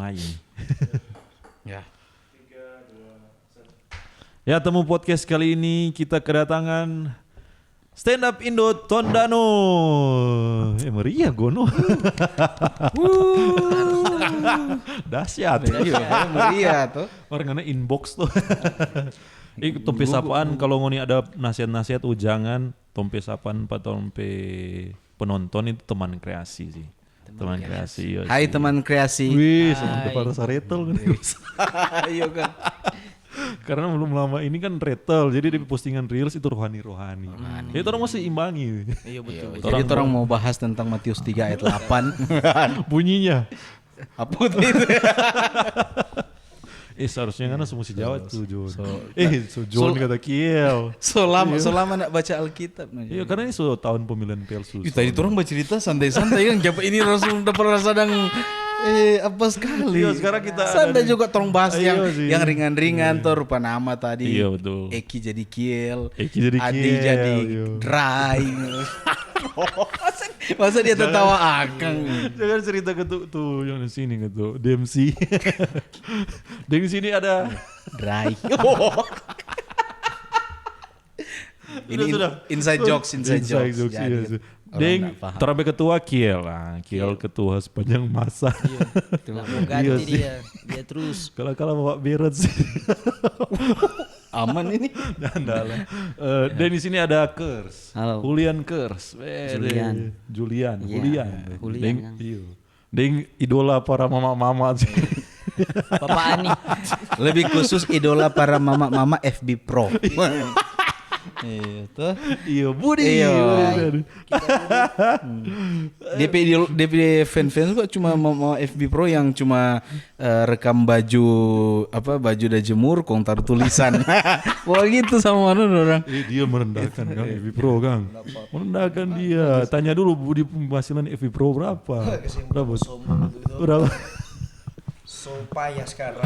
mulai. Ya. Ya, temu podcast kali ini kita kedatangan Stand Up Indo Tondano. Meriah gono. Dahsyat. Meriah tuh. Warnanya inbox tuh. Tompe sapaan kalau ngoni ada nasihat-nasihat jangan tompe sapaan pak tompe penonton itu teman kreasi sih. Teman kreasi. Iya Hai sih. teman kreasi. Wih, seperti para saretel kan. Ayo kan. Karena belum lama ini kan retel, jadi di postingan reels itu rohani. Itu orang masih imbangi. Iya betul. Jadi orang mau bahas tentang Matius 3 ayat 8. Bunyinya. Apa tuh itu? Seharusnya kan semua si Jawa tuh Jon. Jon kata kiel. Selama nak baca Alkitab. Iya karena ini tahun pemilihan Pelsus. Tadi orang baca cerita santai-santai kan, japa ini langsung dapat rasa apa sekali. Iya, sekarang kita santai juga tolong bahas Iya sih. yang ringan-ringan tuh rupa nama tadi. Iya betul. Eki jadi kiel, Eki jadi Adi kiel, jadi iya. dry. masa dia tertawa akang. Jangan cerita tuh yang di sini gitu. DMC. Di sini ada Dry. Ini Sudah. inside jokes. Inside jokes, Jadi, iya sih. orang Deng, nggak paham. terambil ketua Kiel lah. Kiel ketua sepanjang masa. Nggak mau ganti Iya sih. dia terus. Kalau Bapak Beret sih. Aman ini. Anda lah. Dan di sini ada Kers. Halo. Julian Kers. Julian. Deng, Kang. iya. Deng idola para mama-mama sih. Bapak Ani. Lebih khusus idola para mama-mama FB Pro. Iya tuh. Iya, Budi. Iya. Bener. DP fans kok cuma mau FB Pro yang cuma rekam baju udah jemur kong taruh tulisan. Wah gitu sama mana orang. Dia merendahkan Kang FB Pro Kang. Merendahkan dia. Tanya dulu Budi penghasilan FB Pro berapa? Berapa? So payah sekarang.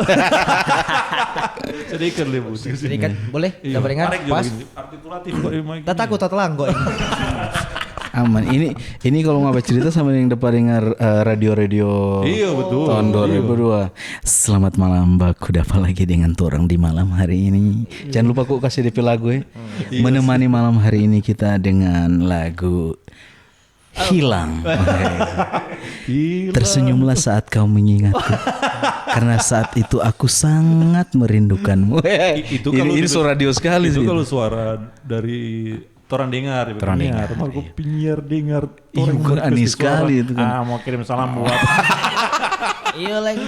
Sedikit lebih. Jadi kan boleh? Iya. Udah dengar? Tarik juga Pas. gini. Artikulatif kok emang. Tak takut tak telang kok. Aman. Ini kalau nggak cerita sama yang dapat dengar radio-radio Iya betul. tahun 2002. Selamat malam Mbak, dapat lagi dengan torang di malam hari ini. Jangan lupa kok kasih DP lagu ya. Menemani malam hari ini kita dengan lagu Hilang. Tersenyumlah saat kau mengingatku. Karena saat itu aku sangat merindukanmu. Itu kalau ini suara radio sekali itu sih. kalau suara dari orang dengar, Marco penyiar dengar. Iya, bukan aneh sekali itu kan. Mau kirim salam buat. Iya lagi.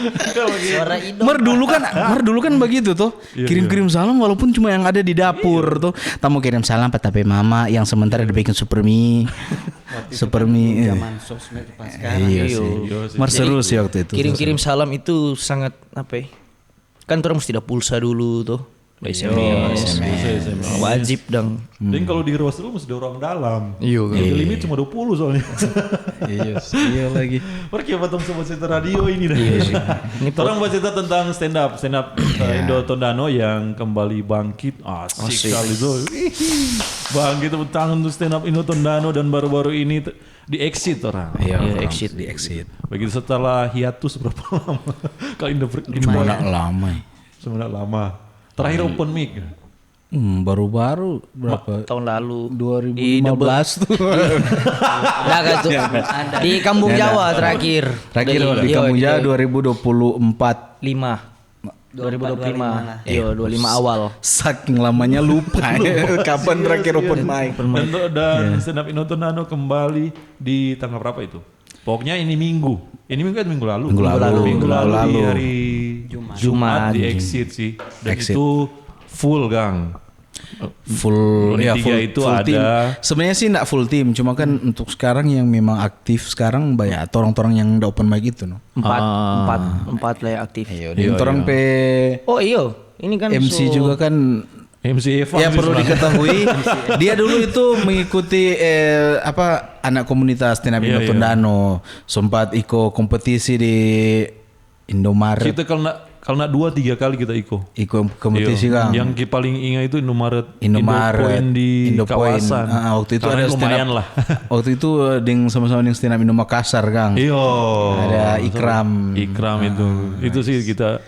Suara Indo. Mer dulu kan begitu tuh. Kirim-kirim salam walaupun cuma yang ada di dapur tuh. Tamu kirim salam tapi mama yang sementara dibikin super mie. Super mie. Zaman sosmed pas sekarang. Iya sih. Mer seru sih waktu itu. Kirim-kirim salam itu sangat apa ya? Kan orang mesti ada pulsa dulu tuh. SMS. Wajib dong. Dan kalau di ruas dulu mesti ada orang dalam. Iya. Limit cuma 20 soalnya. Iya lagi. Pergi apa tong sobat cerita radio ini dah. Ini orang buat cerita tentang stand up Indo Tondano yang kembali bangkit. Asik sekali tuh. Bangkit tepuk tangan untuk stand up Indo Tondano dan baru-baru ini di exit orang. Iya, exit. di exit. Begitu setelah hiatus berapa lama? Kalau Indo Sebenarnya lama. sebenarnya lama. Terakhir open mic. Baru-baru berapa? Tahun lalu 2015 tuh. Nah, kan tuh. Di Kampung Jawa terakhir. Di Kampung Jawa 2024. 2025. Iya, 25 awal. Saking lamanya lupa ya. Kapan terakhir open mic? Dan stand up Indo Tondano kembali di tanggal berapa itu? Pokoknya ini minggu. Ini minggu kan minggu lalu. Minggu lalu di hari Jumat di exit sih. Dan Exit. itu full Gang. Full ya Tiga full, itu full ada. team. Sebenarnya sih enggak full team, cuma kan untuk sekarang yang memang aktif sekarang banyak orang-orang yang udah open mic itu no. Empat lah yang aktif. Orang pe Oh iya, ini kan MC juga kan MC Evan ya sih perlu sebenarnya. diketahui dia dulu itu mengikuti anak komunitas stand up Indo Tondano, sempat ikut kompetisi di Indomaret. Kita kalau nak 2-3 kali kita ikut kompetisi Iya. Kang. Yang paling ingat itu Indomaret Indomaret di Indopoint. kawasan. Waktu itu Karena ada stand lumayan up. lah. Waktu itu sama-sama dengan stand up Indo Makassar Kang. Iya. Ada Ikram. Ikram itu sih kita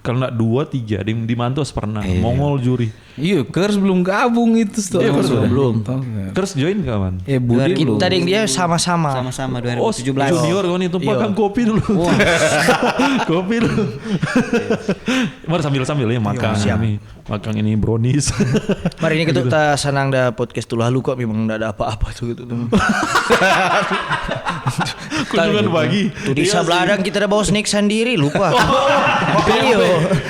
kalau nak 2-3 di Mantos pernah Mongol juri. Iya, Kers belum gabung itu. Iya, Kers belum. Tahu nggak? Kers join kawan. Budi belum. Kita dengan dia sama-sama. Sama-sama Oh 2017. junior kawan itu makan kopi dulu. Kopi dulu. Mari sambil ya makan ini brownies. Mari ini kita senang dah podcast tuh lalu kok memang enggak ada apa-apa tuh gitu. Kunjungan pagi. Di Sabladang kita ada bawa snack sendiri lupa. Iyo.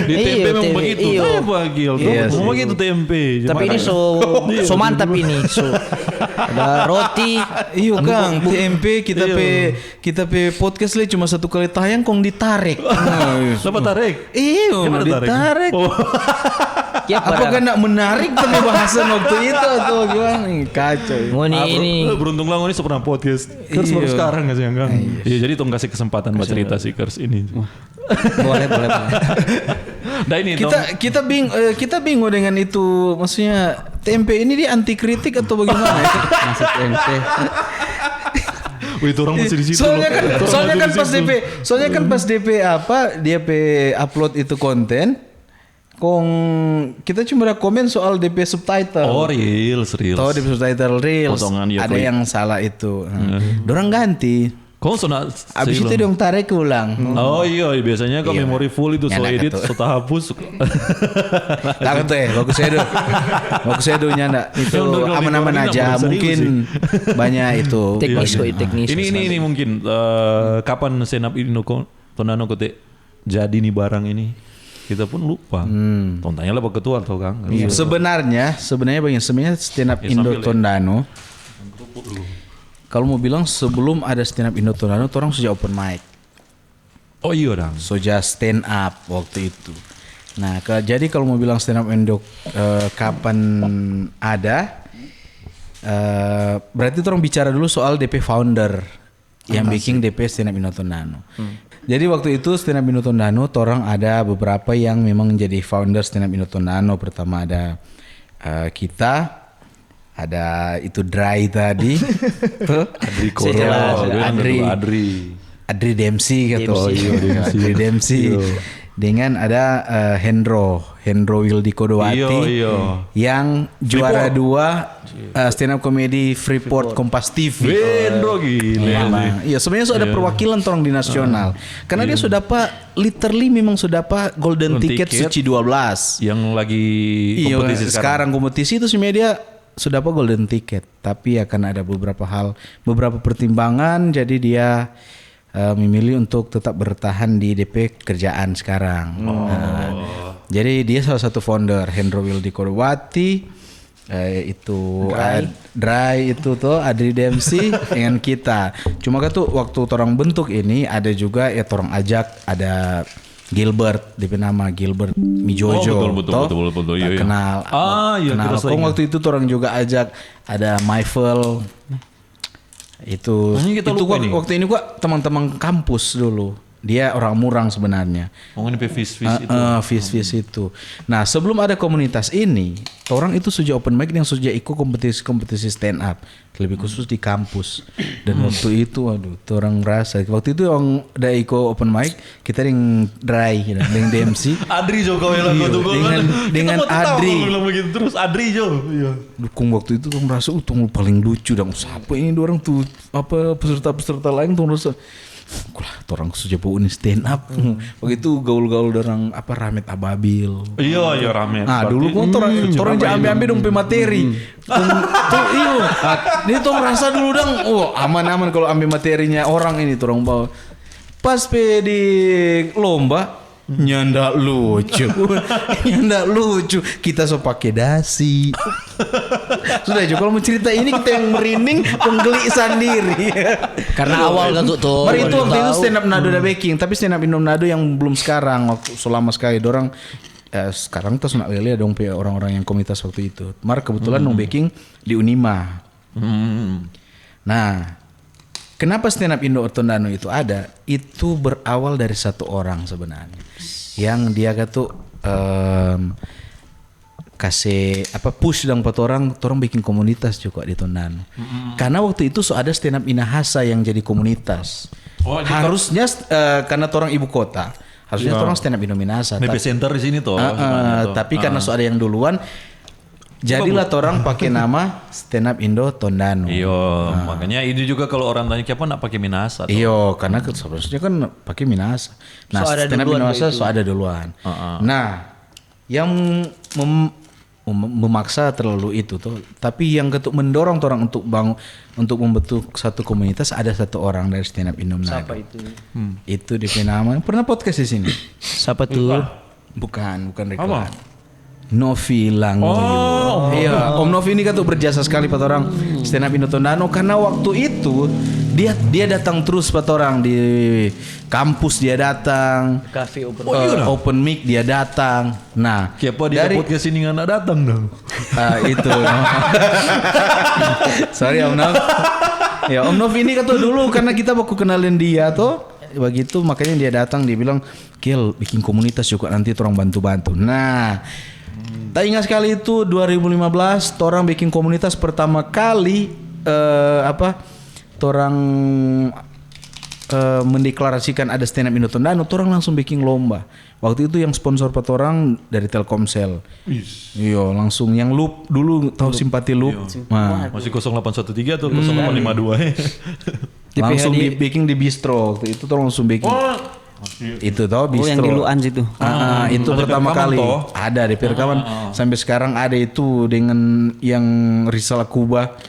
Di tempe memang begitu. Iyo. Bagi mau begitu tempe. Tapi ini so mantap ini. So ada roti. Iya Kang, TMP kita pe podcast le cuma 1 kali tayang kong ditarik. Siapa tarik? Iya, Gimana ditarik. Oh. Ya Apakah nak menarik pembahasan waktu itu atau gimana? Kacau. Mau ini. Beruntung lah ini pernah podcast. Kers baru sekarang nggak sih Kang? Iya jadi tolong kasih kesempatan buat cerita si Kers ini. Boleh. Nah ini Kita bingung dengan itu. Maksudnya TMP ini dia anti kritik atau bagaimana? Masuk TMP. Wih, itu orang masih di situ. Soalnya kan pas DP apa dia upload itu konten. Kita cuma ada komen soal DP subtitle. Oh reels. Tahu DP subtitle reels. Potongan, ya, ada klik. yang salah itu. Dorang ganti. Kau sudah Abis itu dong tarik ulang. Oh iya biasanya kau memori full itu so Enak edit itu. so hapus. Takut bagus edo nyanda itu Kalau aman-aman di aja. Korea Mungkin banyak itu. Teknis. Ini mungkin kapan stand up Indo Tondano kote jadi nih barang ini kita pun lupa. Tanya lah Pak Ketua atau Kang. Sebenarnya sebenarnya stand up Ya, Indo sambil ya. Tondano. Kalau mau bilang sebelum ada stand up Indo Tondano, orang sudah open mic. Oh iya dong. Sudah stand up waktu itu. Nah, jadi kalau mau bilang stand up Indo kapan ada, berarti orang bicara dulu soal DP founder yang bikin DP stand up Indo Tondano. Jadi waktu itu stand up Indo Tondano, orang ada beberapa yang memang jadi founder stand up Indo Tondano. Pertama ada kita. Ada itu Dry tadi, Adri Koro, Adri Dempsey gitu, Adri Dempsey. Dengan ada Hendro Wildi Kodowati, yang juara 2 stand up comedy Freeport Kompas TV. Hendro gila. Iya sebenarnya sudah ada perwakilan orang di nasional, karena dia sudah literally memang sudah golden ticket suci 12 yang lagi kompetisi sekarang kompetisi itu sebenarnya dia sudah golden ticket, tapi akan ada beberapa pertimbangan, jadi dia memilih untuk tetap bertahan di DP kerjaan sekarang. Jadi dia salah satu founder, Hendro Wildi Kodowati, itu Dry itu tuh Adri Dempsey dengan kita. Cuma kan tuh waktu orang bentuk ini ada juga ya orang ajak ada Gilbert, DP nama Gilbert Mijojo. Betul. Iya. Kenal. Iya, kenal. Waktu itu orang juga ajak ada Michael. Itu waktu ini gua teman-teman kampus dulu. Dia orang Murang sebenarnya. Ngomongin Fis itu. Fis itu. Nah, sebelum ada komunitas ini, orang itu sudah open mic yang sudah ikut kompetisi stand up, lebih khusus di kampus. Dan waktu itu, orang merasa waktu itu orang udah ikut open mic, kita yang Dry, dengan DMC. Adri Jo kau yang lagu dengan Adri. Begitu terus Adri Jo. Iya. Dukung waktu itu orang merasa paling lucu dan siapa ini orang tuh peserta lain tuh merasa orang sudah ini stand up. Begitu gaul-gaul orang Ramet Ababil. Iya Ramet. Nah dulu kan orang ambil dong materi. Tuh iyo. Ini tuh merasa dulu dong. Aman-aman kalau ambil materinya orang ini tuh orang bawa. Pas di lomba nyanda lucu. Kita so pakai dasi. Sudah kalau mau cerita ini kita yang merinding, penggeli sendiri. Karena awal kan tuh. Mari itu waktu itu stand up Nado udah backing, tapi stand up Indo Nado yang belum sekarang, waktu selama sekali dorang sekarang tuh nak ada dong orang-orang yang komunitas waktu itu. Mar kebetulan dong backing di Unima. Nah, Kenapa stand up Indo Tondano itu ada? Itu berawal dari satu orang sebenarnya, yang dia kata kasih push dong buat orang bikin komunitas juga di Tondano. Karena waktu itu ada stand up Minahasa yang jadi komunitas. Harusnya karena orang ibu kota, harusnya orang stand up Indo Minahasa. Maybe center di sini tuh. Tapi karena ada yang duluan, jadilah orang pakai nama stand up Indo Tondano. Iya, makanya ini juga kalau orang tanya siapa nak pakai Minahasa. Iya, karena seharusnya kan pakai Minahasa. Nah, stand up Minahasa ada duluan. Nah, yang memaksa terlalu itu tuh, tapi yang mendorong orang untuk membentuk satu komunitas ada satu orang dari stand up Indo Manado. Siapa itu? Itu DP nama pernah podcast di sini. Siapa tuh? Bukan Reklan. Novi Langoyo. Iya, Om Novi ini kan tuh berjasa sekali pada orang stand up Indo Tondano, karena waktu itu dia datang terus pada orang di kampus, dia datang Cafe open. open mic dia datang. Nah, Siapa dia podcast ini nggak datang dong? Itu. Sorry Om Nov. Ya Om Nov ini kan tuh dulu karena kita baku kenalin dia tuh. Begitu makanya dia datang, dia bilang, "Kil, bikin komunitas juga nanti orang bantu-bantu." Nah, tak ingat sekali itu 2015 orang bikin komunitas pertama kali orang mendeklarasikan ada stand up Indo Tondano, orang langsung bikin lomba. Waktu itu yang sponsor pat orang dari Telkomsel. Iya, langsung yang loop dulu, tahu simpati loop. Nah, Masih 0813 atau 0852. langsung bikin di bistro. Waktu itu orang langsung bikin. Itu tau bistro. yang di Luan situ. Itu Ada pertama rekaman kali. toh? Ada di rekaman. Sampai sekarang ada itu dengan yang Rizal Akuba.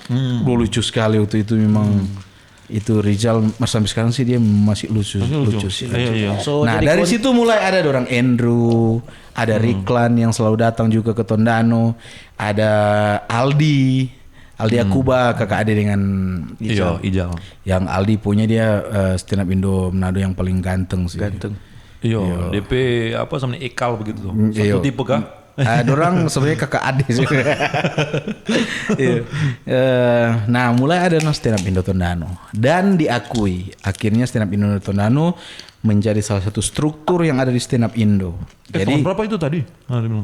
Lucu sekali waktu itu memang. Itu Rizal sampai sekarang sih dia masih lucu sih. Iya. So, Nah dari situ mulai ada orang Andrew, ada Riklan yang selalu datang juga ke Tondano, ada Aldi Akuba, kakak adik dengan Ijal. Ijal. Yang Aldi punya dia stand up Indo Manado yang paling ganteng sih. Iya, DP apa sama Ekal begitu tuh. Iya. Satu tipe kah? Dorang sebenarnya kakak adik sih. Iya. Nah mulai ada stand up Indo Tondano dan diakui akhirnya stand up Indo Tondano menjadi salah satu struktur yang ada di stand up Indo. Jadi tahun berapa itu tadi?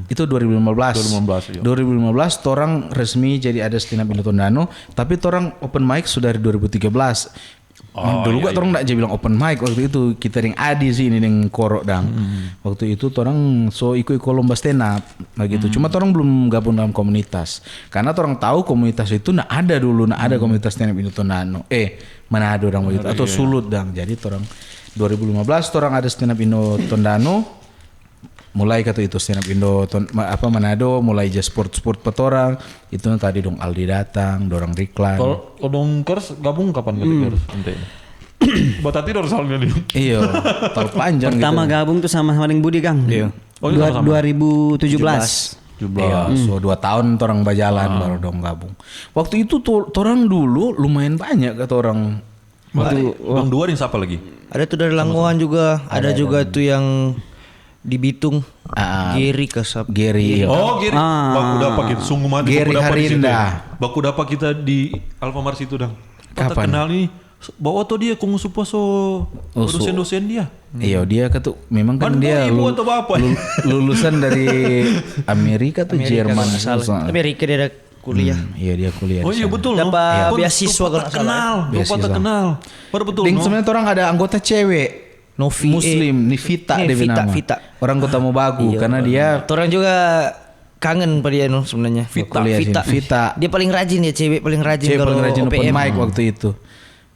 Itu 2015. 2015 iya. 2015 orang resmi jadi ada stand up Indo Tondano, tapi orang open mic sudah dari 2013. Dulu gua orang nggak bilang open mic waktu itu, kita yang Adi sih ini yang Korok dang. Waktu itu orang ikut lomba stand up begitu. Cuma orang belum gabung dalam komunitas. Karena orang tahu komunitas itu nggak ada dulu, nggak ada komunitas stand up Indo Tondano. Manado dang begitu atau Sulut dang. Jadi orang 2015 orang ada stand up Indo Tondano. Mulai kata itu stand up Indo Manado, mulai aja sport petorang. Itu tadi dong Aldi datang, dorang Riklan. Kalau dong Kers gabung kapan Kers? Buat tadi dorang salah nih. Iya, tahun panjang Pertama gitu. gabung tuh sama Haring Budi Kang. Iya. Oh, itu sama-sama. 2017. Iya, so 2 tahun orang berjalan baru dong gabung. Waktu itu orang dulu lumayan banyak kata orang. Dong dua nih siapa lagi? Ada tuh dari Langoan juga, ada juga tuh yang di Bitung. Geri Kasap. Geri. Oh, Giri. Baku dapat kita sungguh mati. Giri Baku dapat di situ. Harinda. Baku dapat kita di Alfamart situ dong. Kapan? Kenal nih. Bawa tuh dia kung suposo dosen-dosen dia. Iya, dia kata memang kan Bandung, dia ibu atau bapak? lulusan dari Amerika atau Jerman. Amerika dia ada kuliah. Iya, dia kuliah. Oh iya betul. Dapat Kok beasiswa kalau lupa tak kenal. Lupa Beasiswa. tak kenal. Baru betul. Ding no? sebenarnya orang ada anggota cewek. Novi Muslim, nih Vita dia nama. Vita. Orang Kota Mobagu karena dia Orang juga kangen pada dia sebenarnya. kuliah sini. Vita. Dia paling rajin ya, cewek paling rajin Cewek kalau paling rajin open OPM. mic waktu itu.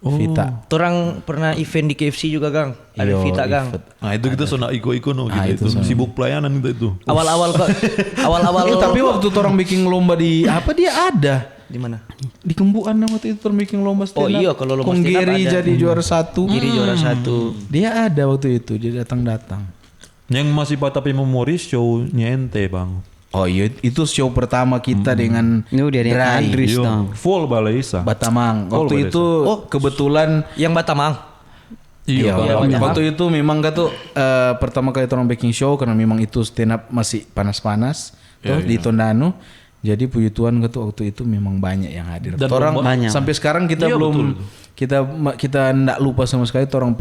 Vita. Orang pernah event di KFC juga, Gang. Ada Iya, Vita, Gang. Nah itu kita sona iko-iko no Ah, gitu. itu Itu sibuk pelayanan itu. Awal-awal kok Tapi waktu orang bikin lomba di apa dia ada di mana? di Kembuan waktu itu orang bikin lomba stand up. Oh iya, kalau lomba Kong stand up Geri ada. jadi juara 1. Giri juara 1. Dia ada waktu itu, dia datang. Yang masih tapi memoris show-nya ente bang. Oh iya, itu show pertama kita dengan Itu dia dengan Drai, Andris Iya, dong. full Balaisa. Batamang. Oh, Waktu Balai itu kebetulan Yang Batamang. iya, waktu itu memang tuh pertama kali orang baking show karena memang itu stand up masih panas-panas tuh di Tondano. Jadi puji Tuhan waktu itu memang banyak yang hadir. Dan Orang banyak. sampai sekarang kita Iya, belum kita ndak lupa sama sekali orang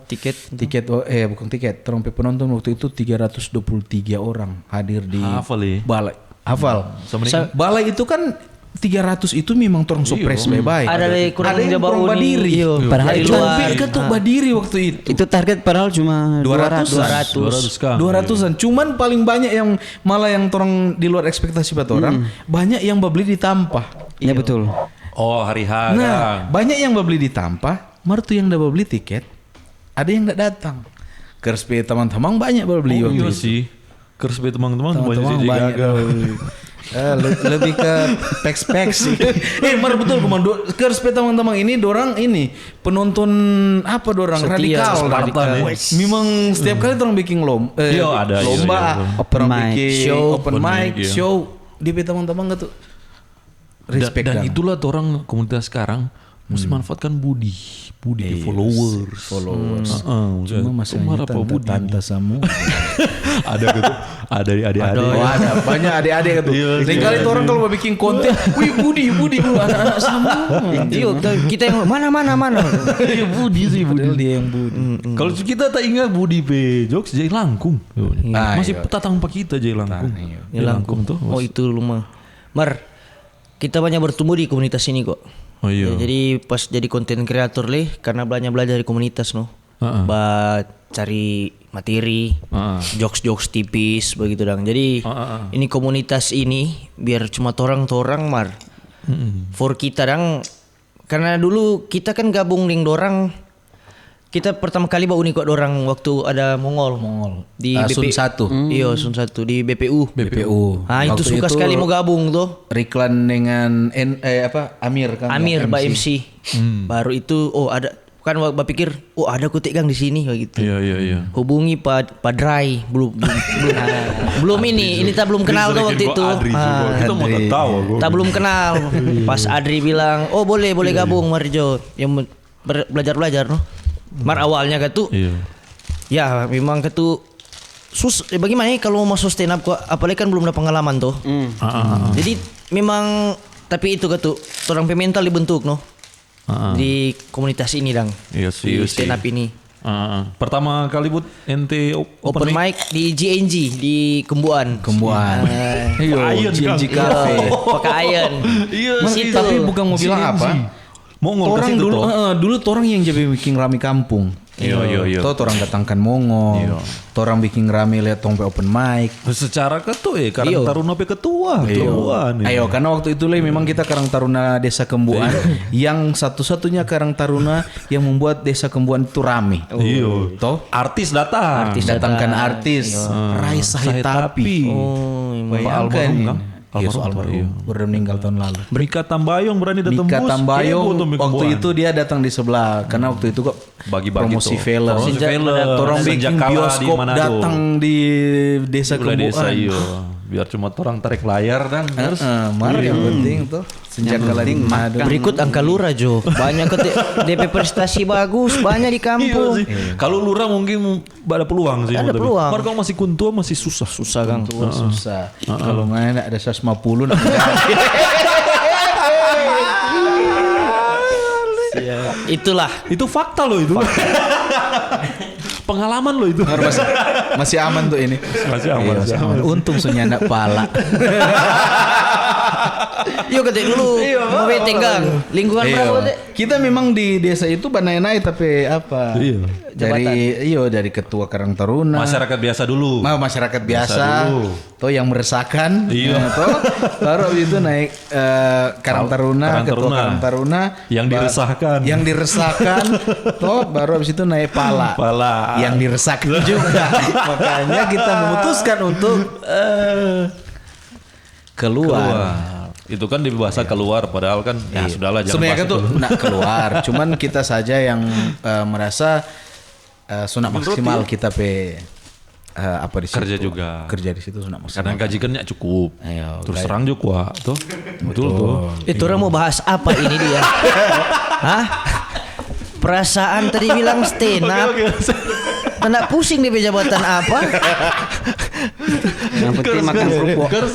tiket bukan tiket orang penonton waktu itu 323 orang hadir di Hafal ya? balai. Hafal. Balai itu kan 300 itu memang orang surprise bye-bye. Ada yang kurang Badiri. Padahal itu ketuk Badiri waktu itu. Itu target padahal cuma 200-an. Cuman paling banyak yang malah yang orang di luar ekspektasi orang, banyak yang beli di Tampah. Iya betul. Oh, hari H. Nah, banyak yang beli di Tampah, tuh yang udah beli tiket, ada yang enggak datang. Kerspe teman-teman banyak beli waktu Iya itu. sih. Kerspe teman-teman Teman-teman banyak banyak gagal. lebih ke peks sih. Betul komando. Kerspe teman-teman ini dorang ini penonton apa dorang radikal. Spartan ya. Memang setiap kali dorang bikin lomba, ada, open mic, show, iya. show di teman-teman gitu. Respect Dan itulah orang komunitas sekarang mesti manfaatkan budi followers. Cuma masalahnya tante semua. Ada gitu, ada adik-adik. Ada banyak adik-adik gitu. Lain kali tuh orang kalau mau bikin konten, wih Budi anak-anak sama. Iya, kita yang mana. Iya Budi sih Padahal dia yang Budi. Kalau kita tak ingat Budi pe jokes Jai Langkung. Masih iya. tatang pak kita Jai Langkung. Jai Langkung tuh. Oh itu rumah. Kita banyak bertumbuh di komunitas ini kok. Oh iya. Ya, jadi pas jadi konten kreator karena banyak belajar dari komunitas cari materi, jokes tipis begitu dong. Jadi ini komunitas ini biar cuma torang for kita dong. Karena dulu kita kan gabung dengan dorang. Kita pertama kali bau kok dorang waktu ada Mongol di Sun 1. Iya, Sun 1 di BPU. Ah, itu Waktu suka itu sekali mau gabung tuh. Riklan dengan Amir kan. Amir Mbak MC. Baru itu ada kan Mbak pikir ada kutik gang di sini kayak gitu. Iya. Hubungi Pak Drai belum ini kita belum kenal tuh waktu itu. Kita mau tahu. Kita belum kenal. Pas Adri bilang, "Oh, boleh gabung Marjo." Yang belajar noh. Awalnya gitu. Iya. Ya, memang gitu bagaimana kalau mau masuk stand up kok apalagi kan belum ada pengalaman tuh. Jadi memang tapi itu gitu orang pemental dibentuk di komunitas ini dang. Iya sih. Di stand up ini. Pertama kali ente Open mic di GNG di Kembuan. Iya, GNG Cafe. Pakai Ayan. Iya sih. Tapi bukan mau bilang apa. Mongol Orang ke situ dulu orang yang jadi bikin rame kampung. Iya. Tuh orang datangkan Mongol. Orang bikin rame lihat tompe open mic. Secara ketua Karang Taruna pe ketua. Ayo karena waktu itu memang kita Karang Taruna Desa Kembuan yang satu-satunya Karang Taruna yang membuat Desa Kembuan itu rame. Iya. Toh Artis datang. datangkan artis Raisa Hitapi. Pak almarhum kan? Almarhum. Baru meninggal tahun lalu. Mika Tambayong berani datang Mika bus. Tambayong waktu itu dia datang di sebelah karena waktu itu kok bagi-bagi promosi tuh. film. Orang bikin bioskop datang di Desa Kembuan. Biar cuma orang tarik layar dan harus yang penting tuh senjata di Manado. Berikut angka lurah Jo. Banyak DP prestasi bagus, banyak di kampung. Kalau lurah mungkin ada peluang sih. Ada peluang. Kalau masih kuntua masih susah Kang. Susah. Kalau main ada 150 Itulah. Itu fakta loh itu. Pengalaman loh itu. Masih aman tuh ini. Masih aman. Untung sunya anak pala. Yuk ketik dulu. Mau tenggang. Lingkungan berapa deh? Kita memang di desa itu banai-nai tapi apa? Iya. Dari ketua Karang Taruna. Masyarakat biasa dulu. Masyarakat biasa. Tuh yang meresahkan. Iya. Tuh baru habis itu naik Karang Taruna, ketua Karang Taruna yang diresahkan. Tuh baru habis itu naik pala. Yang diresahkan juga. Makanya kita memutuskan untuk keluar. Itu kan di bahasa keluar padahal kan ya sudahlah jangan. Sebenarnya kan tuh nak keluar, cuman kita saja yang merasa sunat maksimal kita apa di situ. Kerja di situ sunat maksimal. Kadang gaji kan cukup. Terus terang juga tuh. Betul tuh. Itu orang mau bahas apa ini dia? Hah? Perasaan tadi bilang stand up. Tanda pusing di jabatan apa? Yang penting makan kerupuk. Kars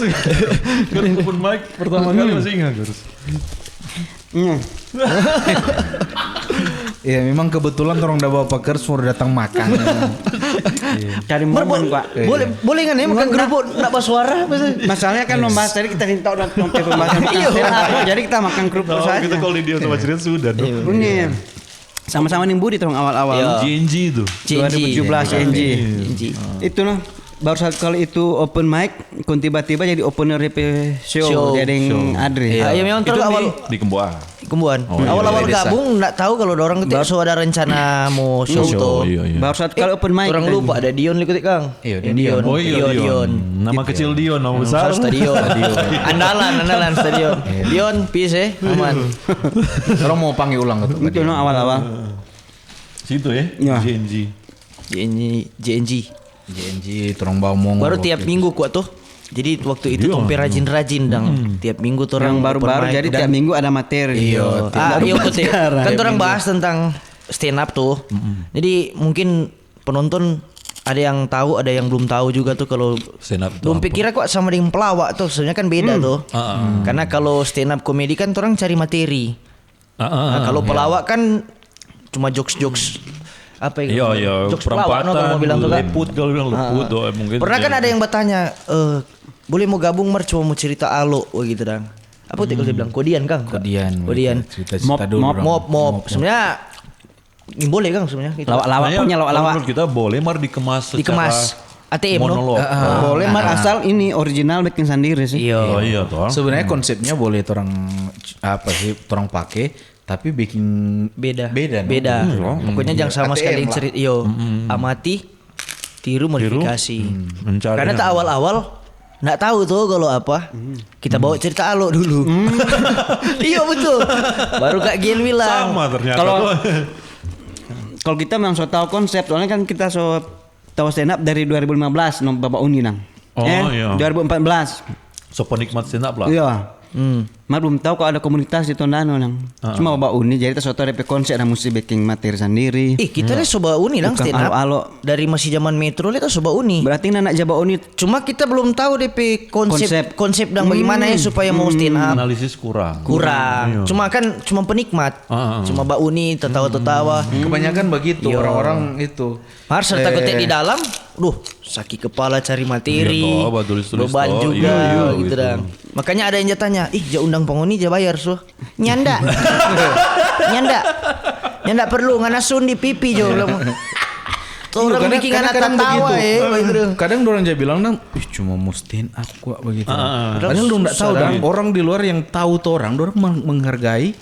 open mic pertama kali masih ingat Kars. Ya memang kebetulan orang udah bawa paker suruh datang makan. Cari momen Pak. Boleh kan ya makan kerupuk enggak bersuara Masalahnya kan membahas tadi kita minta udah sampai pembahasan jadi kita makan kerupuk Oh, saja. kita kalau di dia sama cerita sudah dong. Ini sama-sama nih Budi tahun awal-awal. JNG itu. 2017 NG. Itu loh. Baru satu kali itu open mic, kon tiba-tiba jadi opener RP show, jadi yang Adri. Ya memang Itu terus awal di Kemboa. Kembuan. Awal-awal gabung enggak tahu kalau orang itu so ada rencana mau show tuh. Iya. Baru satu kali open mic. Orang lupa ada Dion ikut Kang. Iya, Dion. Oh iya Dion. Nama kecil Dion, nama besar Stadion. Andalan stadion. Dion peace aman. Orang mau panggil ulang tuh. Itu no awal-awal. Situ ya. Ya. JNG. JNG. JNG turang bawang. Baru tiap minggu kuat tuh. Jadi waktu itu tompe rajin-rajin dang. Tiap minggu tuh orang Yang baru-baru jadi tiap minggu ada materi. Iya. Iya betul. Kan orang bahas tentang stand up tuh. Jadi mungkin penonton ada yang tahu, ada yang belum tahu juga tuh kalau Stand up itu belum apa? pikirnya kok sama dengan pelawak tuh sebenarnya kan beda tuh. Karena kalau stand up komedi kan orang cari materi. Nah, kalau pelawak kan cuma jokes-jokes apa ya? Iya, Jokes pelawak no, kalau mau bilang tuh kan. liput kalau bilang liput mungkin. Pernah kan ada yang bertanya, boleh mau gabung Mar cuma mau cerita alo gitu dang. Apa tuh kalau dia bilang kodian Kang? Kodian. Mop, Cerita-cerita dulu. Mop. Sebenarnya ini boleh Kang sebenarnya gitu. Lawak-lawak punya lawak-lawak. Menurut kita boleh Mar dikemas secara Dikemas. ATM no? monolog. Boleh Mar asal ini original bikin sendiri sih. Iya. Oh iya toh. Sebenarnya konsepnya boleh orang apa sih orang pakai tapi bikin Beda. no? Pokoknya jangan sama ATM sekali lah. cerita. Amati, tiru, modifikasi. Mencari Karena tak awal-awal nggak tahu tuh kalau apa. Kita bawa cerita alo dulu. Iya betul. Baru Kak Giel bilang. sama ternyata. Kalau kita memang so tahu konsep, soalnya kan kita so tahu stand up dari 2015 no Bapak Uni nang. Oh, iya. 2014. So penikmat stand up lah. Iya. Mar belum tahu kalau ada komunitas di Tondano nang. Cuma Bapak Uni jadi kita so tahu RP konsep ada mesti bikin materi sendiri. Kita nih soba uni lang Bukan stand up. alo-alo. Dari masih zaman metro itu soba uni. Berarti anak Jawa Uni Cuma kita belum tahu DP konsep dan bagaimana ya supaya mau stand up. Analisis kurang. Kurang. Cuma kan cuma penikmat. Cuma Mbak Uni tertawa-tertawa. Kebanyakan begitu orang-orang itu. Mar serta kotek di dalam, sakit kepala cari materi, Iya, toh, tulis-tulis beban toh. juga Iya, gitu gitu. dan. Makanya ada yang tanya, ja undang pengoni ja bayar so. Nyanda. Nyanda perlu ngana sun di pipi jo. Tuh orang bikin anak tertawa Kadang orang aja bilang nang, cuma mau stand up kok begitu. Padahal lu enggak tahu dong orang di luar yang tahu tuh orang menghargai.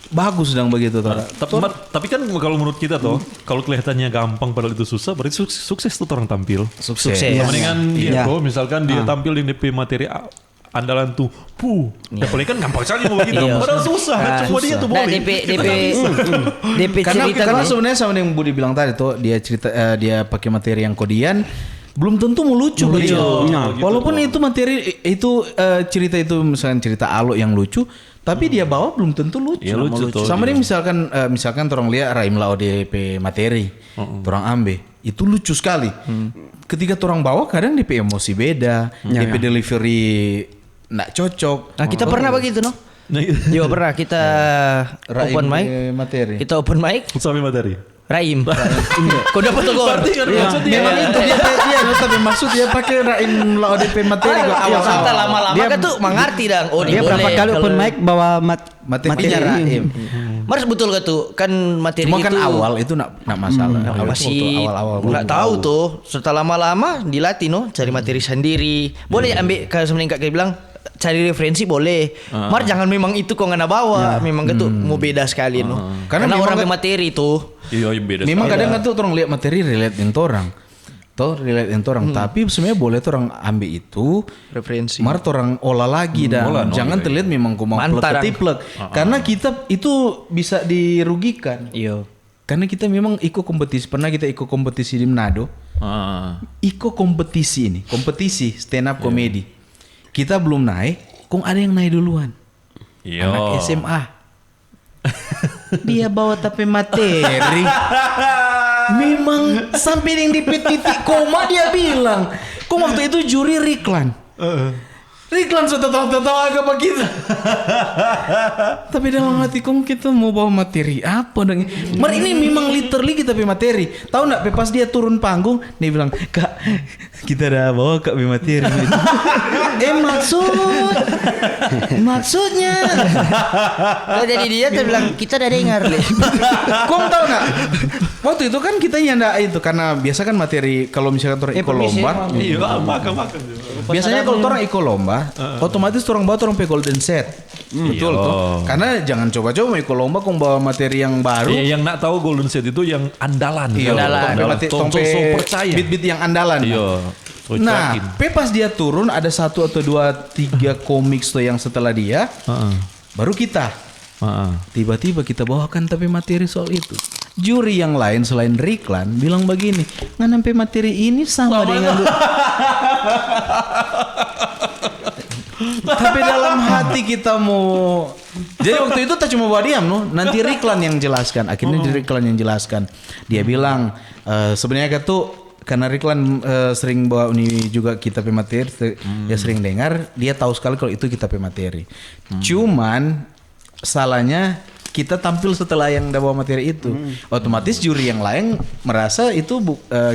Bagus dong begitu tuh. Tapi kan kalau menurut kita toh, kalau kelihatannya gampang padahal itu susah, berarti sukses tuh orang tampil. Sukses. Mendingan dia Iya. tuh, misalkan dia tampil di DP materi andalan tuh, ya paling kan gampang saja mau begitu. Iya. Padahal susah, cuma dia tuh Nah, boleh. DP Karena cerita karena gue. sebenarnya sama yang Budi bilang tadi tuh dia cerita dia pakai materi yang kodian belum tentu mau lucu begitu. Nah, Walaupun itu materi itu cerita itu misalkan cerita alo yang lucu, tapi dia bawa belum tentu lucu. Iya, lucu tuh. Sama nih misalkan orang lihat Raim Lao DP materi, orang ambe itu lucu sekali. Ketika orang bawa kadang DP emosi beda, DP delivery nggak cocok. Nah, kita pernah begitu no? Nah, Yo pernah kita Raim open mic. materi. Kita open mic sampai materi. Raim. Kau dapat tegur. Memang itu dia tapi maksud dia pakai Raim Lao DP materi gua Awal awal-awal. lama-lama Dia- kan tuh mengerti dang. Oh, dia berapa kali open mic bawa Materinya Raim. Mars betul gak tuh? Kan materi Cuma itu kan awal itu nak masalah. masih awal-awal. nggak tahu tuh. Setelah lama-lama dilatih no, cari materi sendiri. Boleh ambil kalau sebenarnya Kak bilang cari referensi boleh. Mar jangan memang itu kok nggak bawa. Memang gitu mau beda sekali no. Karena Karena memang orang kan- materi tuh. Iya, yang beda. Memang kadang kan tuh orang lihat materi relate dengan orang. Tuh relate dengan orang, tapi sebenarnya boleh tuh orang ambil itu Referensi. Mar orang olah lagi dah. olah, no, Jangan iya. terlihat memang kau mau Mantap, plek. Karena kita itu bisa dirugikan. Iya. Karena kita memang ikut kompetisi. Pernah kita ikut kompetisi di Manado. Ikut kompetisi stand up comedy. Kita belum naik, kok ada yang naik duluan. Iya. Anak SMA. Dia bawa tapi materi. Memang sampai yang di titik koma dia bilang. Kok waktu itu juri Riklan. Riklan sudah tahu-tahu agama kita. Tapi dalam hati kong kita mau bawa materi apa dong? Mar ini memang literally kita punya materi. Tahu nggak? Pas dia turun panggung, dia bilang, "Kak, kita udah bawa Kak punya materi." Maksudnya. Oh, jadi dia bilang kita udah dengar. Kong tahu nggak? Waktu itu kan kita nyanda itu karena biasa kan materi kalau misalkan orang ikut lomba. Iya, makan. Biasanya kalau orang ikut lomba, otomatis orang bawa orang pe golden set. Betul tuh. Karena jangan coba-coba ikut lomba kong bawa materi yang baru. Iya, yang nak tahu golden set itu yang andalan. Iya, Tompe percaya. Beat-beat yang andalan. Iya. Nah, pas dia turun ada 1 atau 2, 3 komik tuh yang setelah dia, baru kita. Tiba-tiba kita bawakan tapi materi soal itu. Juri yang lain selain Riklan bilang begini, nggak sampai materi ini sama dengan tapi dalam hati kita mau. Jadi waktu itu tak cuma bawa diam nanti Riklan yang jelaskan. Akhirnya Riklan yang jelaskan. Dia bilang sebenarnya karena Riklan sering bawa ini juga kita pe materi, dia sering dengar, dia tahu sekali kalau itu kita pe materi. Cuman salahnya kita tampil setelah yang udah bawa materi itu. Otomatis juri yang lain merasa itu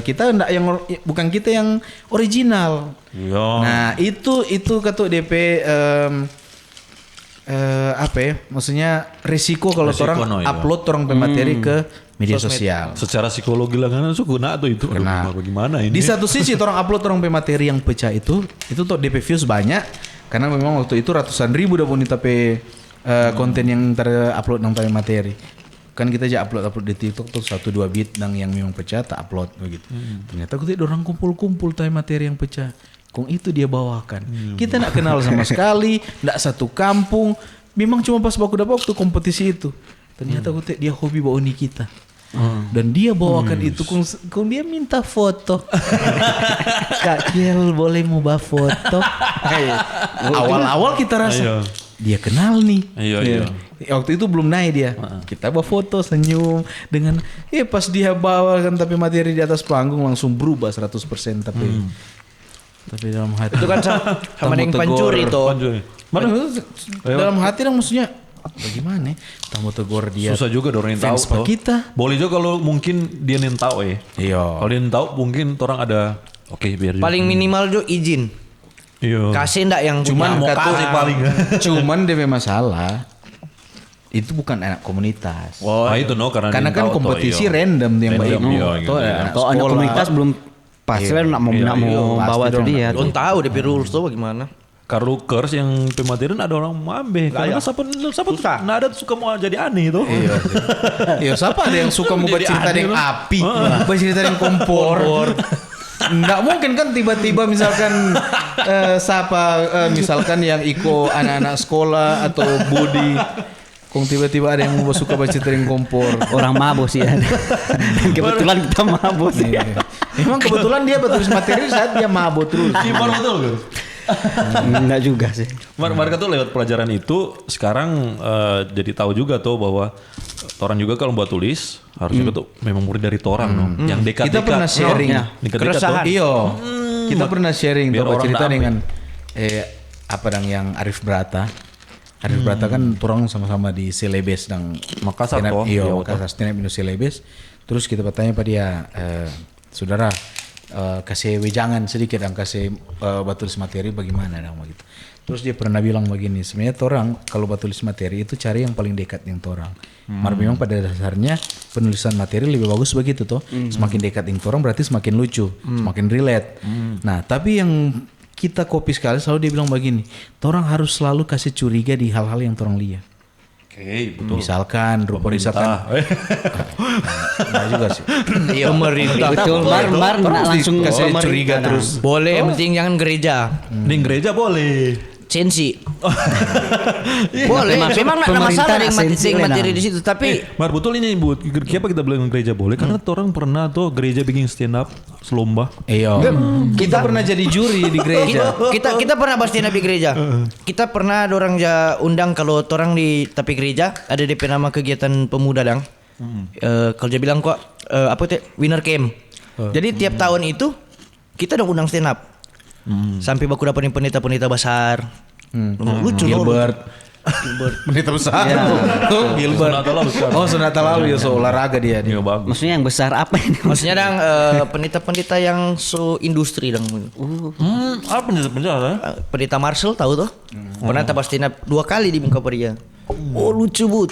kita enggak yang bukan kita yang original. Iya. Nah, itu kata DP apa ya? Maksudnya risiko kalau orang upload orang pe materi ke media sosial. Secara psikologi lah kan guna atau itu. Kena. Bagaimana ini? Di satu sisi orang upload orang pe materi yang pecah itu tuh DP views banyak karena memang waktu itu ratusan ribu udah bonita pe konten yang terupload nang materi. Kan kita aja upload di TikTok tuh 1-2 bit nang yang memang pecah tak upload begitu. Ternyata kita orang kumpul-kumpul tay materi yang pecah. Kong itu dia bawakan. Kita nak kenal sama sekali, ndak satu kampung. Memang cuma pas baku dapat waktu kompetisi itu. Ternyata dia hobi bawa ini kita. Dan dia bawakan itu kong dia minta foto. Kak Kiel boleh mau bawa foto. Awal-awal kita rasa dia kenal nih. Iya. Waktu itu belum naik dia. Kita bawa foto senyum dengan pas dia bawa kan tapi materi di atas panggung langsung berubah 100% tapi dalam hati Itu kan sama dengan pencuri itu. Mana dalam hati dong maksudnya bagaimana? Tamu tegur dia. Susah juga orang yang tahu. Kita. Boleh juga kalau mungkin dia yang tahu ya. Iya. Kalau dia yang tahu mungkin orang ada biar paling minimal jo izin. Iya. Kasih ndak yang Cuman mau kasih paling. Cuman DP masalah itu bukan anak komunitas. Itu karena kan kompetisi random yang baik. Atau anak komunitas belum pasti lah nak mau bawa itu dia. Belum tahu DP rules tuh bagaimana. Karukers yang pematerin ada orang mambe. Karena siapa nggak ada suka mau jadi aneh itu. Iya, siapa ada yang suka mau bercerita dengan api, bercerita dengan kompor. Nggak mungkin kan tiba-tiba misalkan misalkan yang anak-anak sekolah atau Budi kong tiba-tiba ada yang suka bercerita dengan kompor. Orang mabuk sih ya. Kebetulan kita mabuk sih. Emang kebetulan dia bertulis materi saat dia mabuk terus. Betul kan? Enggak juga sih. Mereka tuh lewat pelajaran itu sekarang jadi tahu juga tuh bahwa orang juga kalau buat tulis harus juga tuh memang murid dari orang yang dekat-dekat. Kita pernah sharing keresahan. Iya. Kita pernah sharing tuh cerita dengan yang Arif Brata. Arif Brata kan orang sama-sama di Celebes dan Makassar toh. Iya, Makassar Stand Up Celebes. Terus kita bertanya pada dia, saudara kasih wejangan sedikit dan kasih batulis materi bagaimana dong begitu. Terus dia pernah bilang begini, sebenarnya orang kalau batulis materi itu cari yang paling dekat dengan orang. Memang pada dasarnya penulisan materi lebih bagus begitu toh. Semakin dekat dengan orang berarti semakin lucu, semakin relate. Nah, tapi yang kita copy sekali selalu dia bilang begini, orang harus selalu kasih curiga di hal-hal yang orang lihat. Oke, betul. Misalkan rupa misalkan nah juga sih. Iya, pemerintah. Betul, bar langsung kasih curiga terus. Boleh, yang penting jangan gereja. Di gereja boleh. Sensi. Boleh. Memang enggak masalah dengan materi di situ, tapi betul ini Bu. Kenapa kita bilang gereja boleh? Karena orang pernah tuh gereja bikin stand up selomba. Iya. Kita pernah jadi juri di gereja. Kita pernah bahas stand up di gereja. Kita pernah orang undang kalau orang di tapi gereja ada DP nama kegiatan pemuda dang. Kalau dia bilang kok winner camp. Jadi tiap tahun itu kita udah undang stand up. Sampai baku dapetin pendeta-pendeta besar. Lucu Gilbert. Pendeta besar. Gilbert. Sunata lalu ya olahraga dia. Iya bagus. Maksudnya yang besar apa ini? Maksudnya dang pendeta-pendeta yang industri dang. Apa penjara? Pendeta Marcel tahu tuh? Pernah tabas stand up 2 kali di muka dia. Oh lucu but.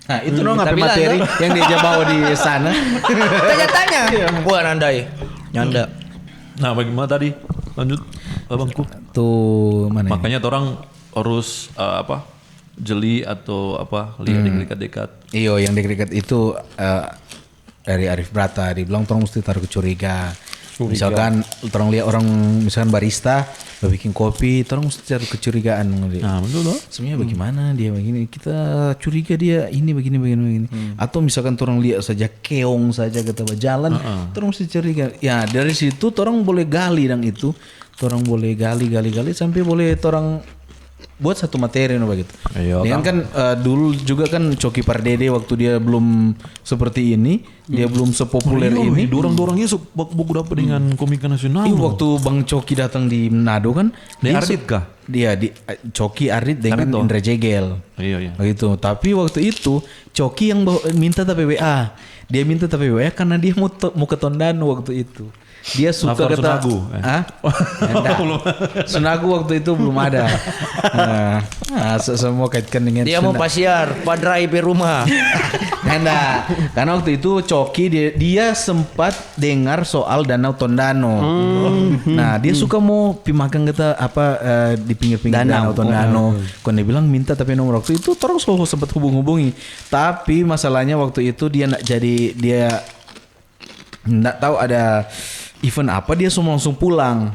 Nah itu dong apa Kita materi bilang, yang dia bawa di sana. Tanya-tanya. Wah nandai. Nyanda. Nah bagaimana tadi? Lanjut abangku. Tuh mana? Ya? Makanya orang harus jeli atau lihat dekat-dekat. Iyo yang dekat-dekat itu dari Arif Brata dibilang orang mesti taruh kecuriga. Misalkan orang lihat orang misalkan barista bikin kopi, orang mesti taruh kecurigaan. Nah betul loh. Sebenarnya bagaimana dia begini, kita curiga dia ini begini. Atau misalkan orang lihat saja keong saja kita berjalan, orang mesti curiga. Ya dari situ orang boleh gali dan itu, orang boleh gali sampai boleh orang buat satu materi begitu. Dengan kan dulu juga kan Coki Pardede waktu dia belum seperti ini, dia belum sepopuler ini. Dorang-dorangnya buku dapat dengan komika nasional. Waktu Bang Coki datang di Manado kan, Di Ardit kah? Dia di Coki Ardit dengan Indra Jegel. Iya. Begitu. Tapi waktu itu Coki yang minta TPWA. Dia minta TPWA karena dia mau ke Tondano waktu itu. Dia suka kata Sunagu. Sunagu waktu itu belum ada. Semua kaitkan dengan Dia mau pasiar, padrai pe rumah. Nah, karena waktu itu Coki dia sempat dengar soal Danau Tondano. Nah, dia suka mau pimakan kita di pinggir-pinggir Danau Tondano. Kon dia bilang minta tapi nomor waktu itu terus sempat hubungi. Tapi masalahnya waktu itu dia nak jadi dia nggak tahu ada event apa, dia semua langsung pulang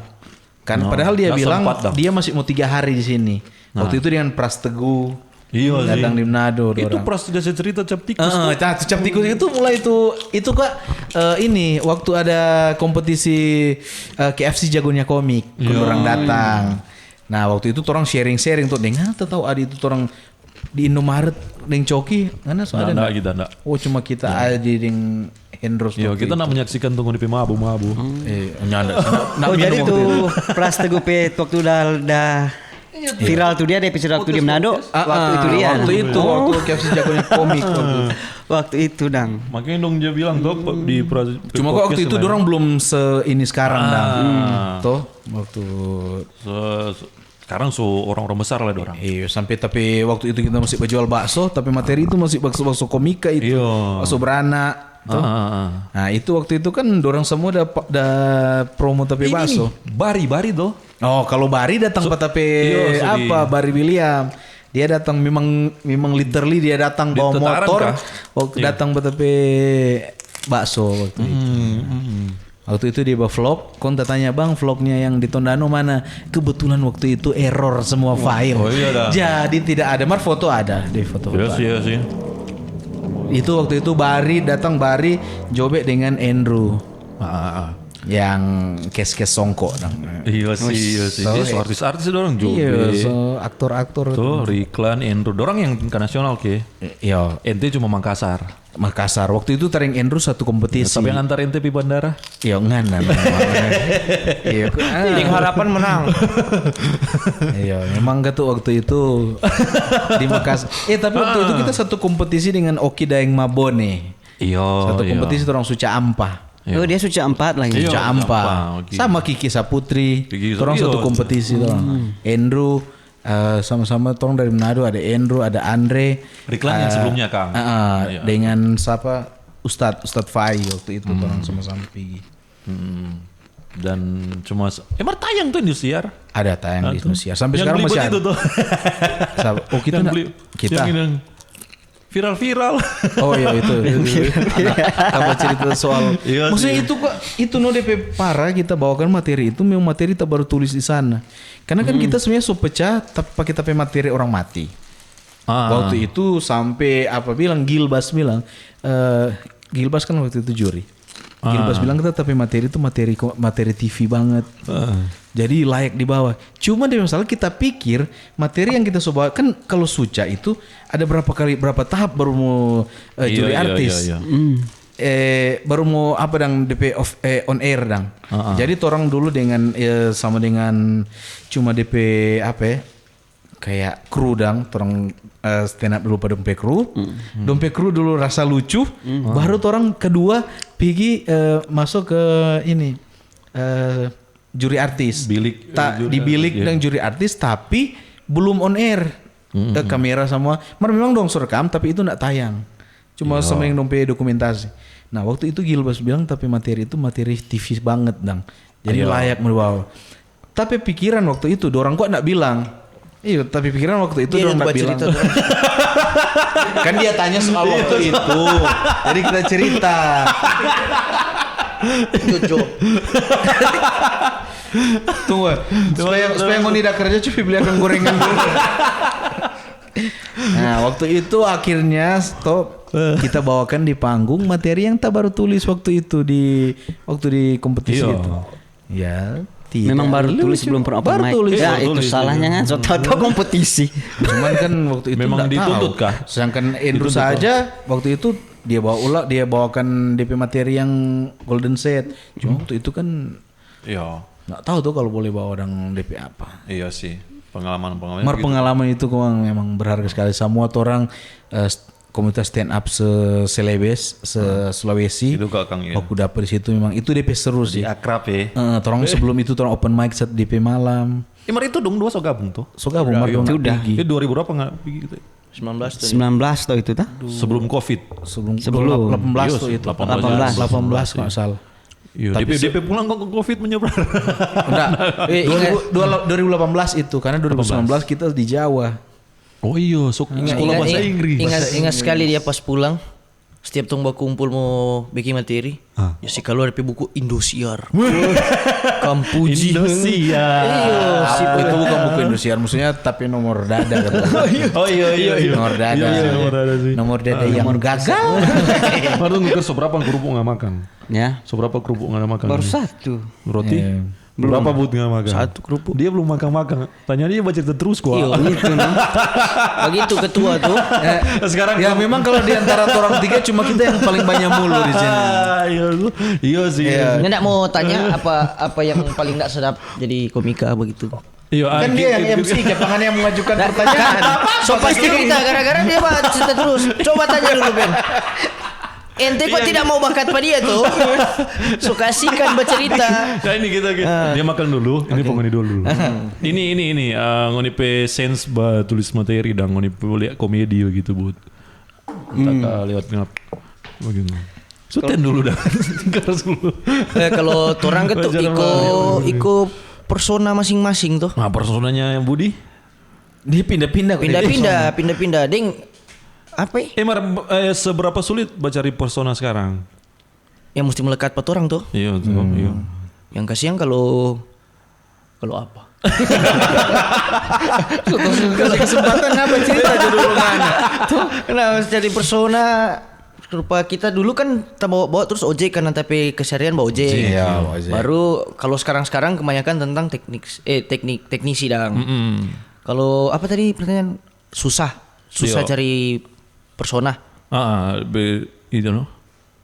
kan. Padahal dia bilang dia masih mau 3 hari di sini. Waktu itu dengan Pras Teguh datang di Manado. Itu Pras tidak cerita cap tikus. Cap tikus itu mulai itu kak ini waktu ada kompetisi KFC jagonya komik, orang datang. Nah waktu itu orang sharing tuh dengan tahu ada itu orang di Indomaret dengan Coki karena Nah, kita enggak. Oh cuma kita ada dengan Hendros. Yo, kita nak menyaksikan tunggu di mabu. Nyanda. Jadi tuh Pras Teguh Pet waktu udah viral tuh dia ada episode waktu di Manado. Waktu itu dia. Waktu KFC jagonya komik waktu itu dang. Makanya dong dia bilang tuh di cuma kok waktu itu dorang belum ini sekarang dang. Tuh waktu sekarang orang-orang besar lah dorang. Iya sampai tapi waktu itu kita masih berjual bakso tapi materi itu masih bakso komika itu. Bakso beranak. Nah itu waktu itu kan dorang semua udah promo tapi bakso. Bari tuh. Oh kalau Bari datang tapi Bari William. Dia datang memang literally dia datang bawa motor. Waktu datang tapi bakso waktu itu. Waktu itu dia bawa vlog, kon tanya bang vlognya yang di Tondano mana? Kebetulan waktu itu error semua file. Jadi tidak ada, mar foto ada, di foto. Iya sih. Itu waktu itu Bari Jobek dengan Andrew. Yang kes songko Iya sih. Dia artis-artis dorang juga. Iya, aktor-aktor. Tuh, Riklan, Andrew, dorang yang internasional ke. Iya. Ente cuma Makassar. Waktu itu taring Andrew satu kompetisi. Tapi yang antar ente pi bandara. Iya nganan. Iya. Yang harapan menang. Iya, memang gitu waktu itu di Makassar. Tapi waktu itu kita satu kompetisi dengan Oki Daeng Mabone. Iya. Satu kompetisi orang Suca Ampah. Oh dia Suca 4 lagi. Suca Ampah. Sama Kiki Saputri. Orang satu kompetisi orang. Andrew sama-sama orang dari Manado, ada Andrew, ada Andre. Riklan yang sebelumnya Kang. Dengan siapa? Ustadz Fai waktu itu orang sama-sama pergi. Dan cuma emang tayang tuh Indosiar. Ada tayang di Indosiar. Sampai sekarang masih ada. Itu tuh. Oh kita yang viral. Oh iya itu. Tambah cerita soal. Maksudnya itu no DP parah kita bawakan materi itu memang materi kita baru tulis di sana. Karena kan kita sebenarnya pecah tapi pakai tapi materi orang mati. Waktu itu sampai Gilbas bilang Gilbas kan waktu itu juri. Gilbas bilang kita tapi materi itu materi TV banget. Jadi layak dibawa. Cuma deh masalah kita pikir materi yang kita coba kan kalau Suca itu ada berapa tahap baru mau juri artis. baru mau apa dang DP on air dang. Jadi torang dulu dengan sama dengan cuma DP apa ya? Kayak kru dang, torang stand up dulu pada dompe kru. Dompe kru dulu rasa lucu, baru torang kedua pergi masuk ke ini juri artis. Di bilik dan juri artis tapi belum on air. Kamera semua. Memang dong rekam tapi itu enggak tayang. Cuma sama yang dompe dokumentasi. Nah waktu itu Gilbas bilang tapi materi itu materi TV banget dang. Jadi layak dibawa. Tapi pikiran waktu itu dorang kok enggak bilang. Iya, tapi pikiran waktu itu dorang enggak bilang. Kan dia tanya soal waktu itu. Jadi kita cerita. Jojo. Tunggu. Supaya mau tidak kerja coba belikan gorengan dulu. Nah, waktu itu akhirnya kita bawakan di panggung materi yang tak baru tulis waktu itu di kompetisi itu. Ya, memang baru tulis belum pernah open mic. Ya itu salahnya kan. So tahu kompetisi. Cuman kan waktu itu memang dituntut kah? Sedangkan Andrew saja waktu itu dia bawakan DP materi yang Golden Set. Cuma waktu itu kan nggak tahu tuh kalau boleh bawa orang DP apa. Iya sih. Pengalaman itu memang berharga sekali. Semua orang komunitas stand up Selebes, Sulawesi. Itu Kang ya. Aku dapat di situ memang itu DP seru sih. Akrab ya. Orang sebelum itu orang open mic set DP malam. Mar itu dong dua so gabung tuh. So gabung itu udah. Itu 2000 berapa enggak gitu. 19 tuh itu tah? Sebelum Covid. Sebelum 18 tuh itu. 18 enggak salah. Iya, DP pulang kok Covid menyebar. Enggak. 2018 itu karena 2019 kita di Jawa. Oh iya, sekolah bahasa Inggris. Ingat sekali dia pas pulang. Setiap tong kumpul mau bikin materi, ya sih kalau ada buku Indosiar. Kampuji. Indosiar. Iya, itu bukan buku Indosiar, maksudnya tapi nomor dada. Oh iya. Nomor dada. Sih. Nomor dada yang gagal. Baru ngukur seberapa kerupuk nggak makan? Ya. Seberapa kerupuk nggak makan? Baru satu. Roti? Berapa but nggak makan? Satu kerupuk. Dia belum makan. Tanya dia baca terus kok. Iya, gitu nah. Begitu ketua tuh. Sekarang ya memang kalau di antara orang tiga cuma kita yang paling banyak mulu di sini. Iya sih. Nggak mau tanya apa yang paling nggak sedap jadi komika begitu. Iya, kan dia yang MC, Kepangan yang mengajukan pertanyaan. So pasti cerita gara-gara dia cerita terus. Coba tanya dulu Ben. Ente kok tidak mau bakat pada dia tuh? So kasihkan bercerita. Nah ini kita dia makan dulu. Ini pengoni dulu. Ini ngoni pe sense ba tulis materi dan ngoni pe lihat komedi gitu buat. Entah lewat ngap. Begitu. Suten dulu dah. Kalau orang kan tuh iko persona masing-masing tuh. Nah personanya yang Budi? Dia pindah-pindah. Ding apa ya? Seberapa sulit cari persona sekarang? Yang mesti melekat pada orang tuh. Iya. Yang kasihan kalau apa? Kasih kesempatan apa cerita dulu mana? Tuh, kenapa cari persona? Rupa kita dulu kan kita bawa terus ojek kan, tapi keseharian bawa ojek. Iya, baru kalau sekarang kebanyakkan tentang teknisi dang. Kalau apa tadi pertanyaan? Susah cari persona. Itu no.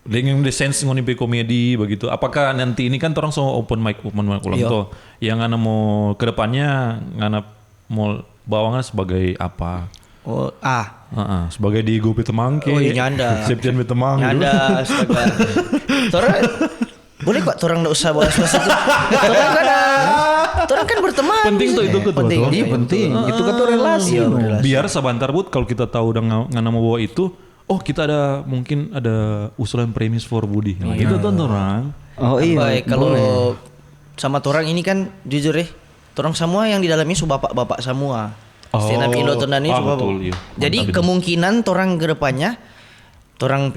Dengan sense ngoni be komedi begitu. Apakah nanti ini kan orang so open mic ulang tuh. Yang ana mau kedepannya ngana mau bawangan sebagai apa? Sebagai Diego Pitemangke. Oh iya nyanda. Septian Pitemang. Nyanda astaga. Torang boleh kok orang enggak usah bahas itu. Torang kan berteman. Penting tuh itu penting. Iya penting. Itu kan tuh relasi. Biar sebentar Bud kalau kita tahu udah ngana mau bawa itu, kita mungkin ada usulan premis for Budi. Nah, itu tuh orang. Oh iya. Baik, kalau sama torang ini kan jujur torang semua yang di dalamnya bapak-bapak semua. Stand up Indo Tondano ini betul, iya. Jadi kemungkinan torang ke depannya torang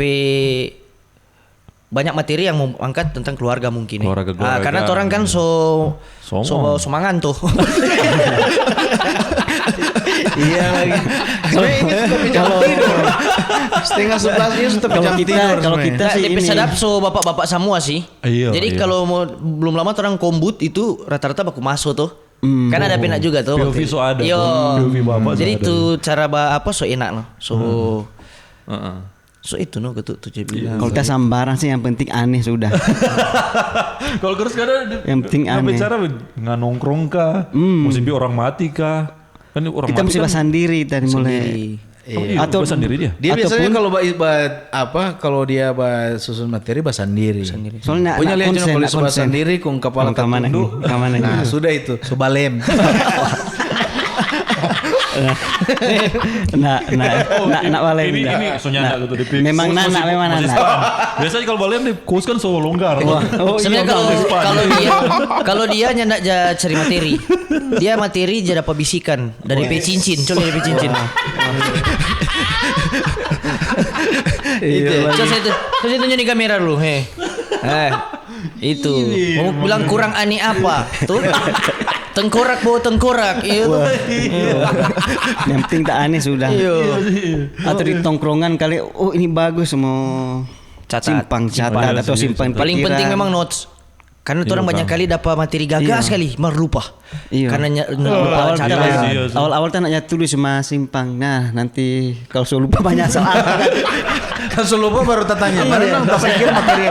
banyak materi yang mau angkat tentang keluarga mungkin. Keluarga. Karena torang kan semangan tuh. Iya lagi. Kalau setengah 11 sudah kalau kita sih ini sedap bapak-bapak semua sih. Iya, jadi kalau mau belum lama orang kombut itu rata-rata baku masuk tuh. Kan ada penak juga tuh. POV so ada. Yo. POV bapak. Jadi itu cara enak loh. So itu no ketuk tuh bilang. Kalau kita sambaran sih yang penting aneh sudah. Kalau terus kadang Yang penting aneh. bicara nggak nongkrong kah, mesti orang mati kah? Kan orang Kita mati mesti kan sendiri dari mulai. atau sendiri dia. Dia biasanya Ataupun- kalau dia susun materi bahasa sendiri. Soalnya Punya lihat konsen, kalau bahasa konsen. sendiri kung kepala Kung kamana, tertunduk. kamana. Nah, sudah itu, sobalem. Nak balem. Ini soalnya gitu di fix. Memang Masih- memang masih anak. sama. Biasanya kalau balem nih kos kan so longgar. Sebenarnya kalau dia nyandak ja cari materi. Dia materi ja dapat bisikan dari pe cincin, coba dari pe cincin. Itu. Coba saya tunjuk di kamera dulu, itu. Mau bilang kurang aneh apa? Tuh. Tengkorak bawa tengkorak, itu. Yang penting tak aneh sudah. Atau di tongkrongan kali, oh ini bagus mau Catat. catat atau simpan Paling pikiran. penting memang notes. Karena orang banyak kali dapat materi gagal sekali, melupa. Iya. Karena lupa catat. Awal-awal tak nak tulis cuma simpang. Nah nanti kalau sudah lupa banyak soal. Kan lupa baru tanya. Mana dong tak pikir materi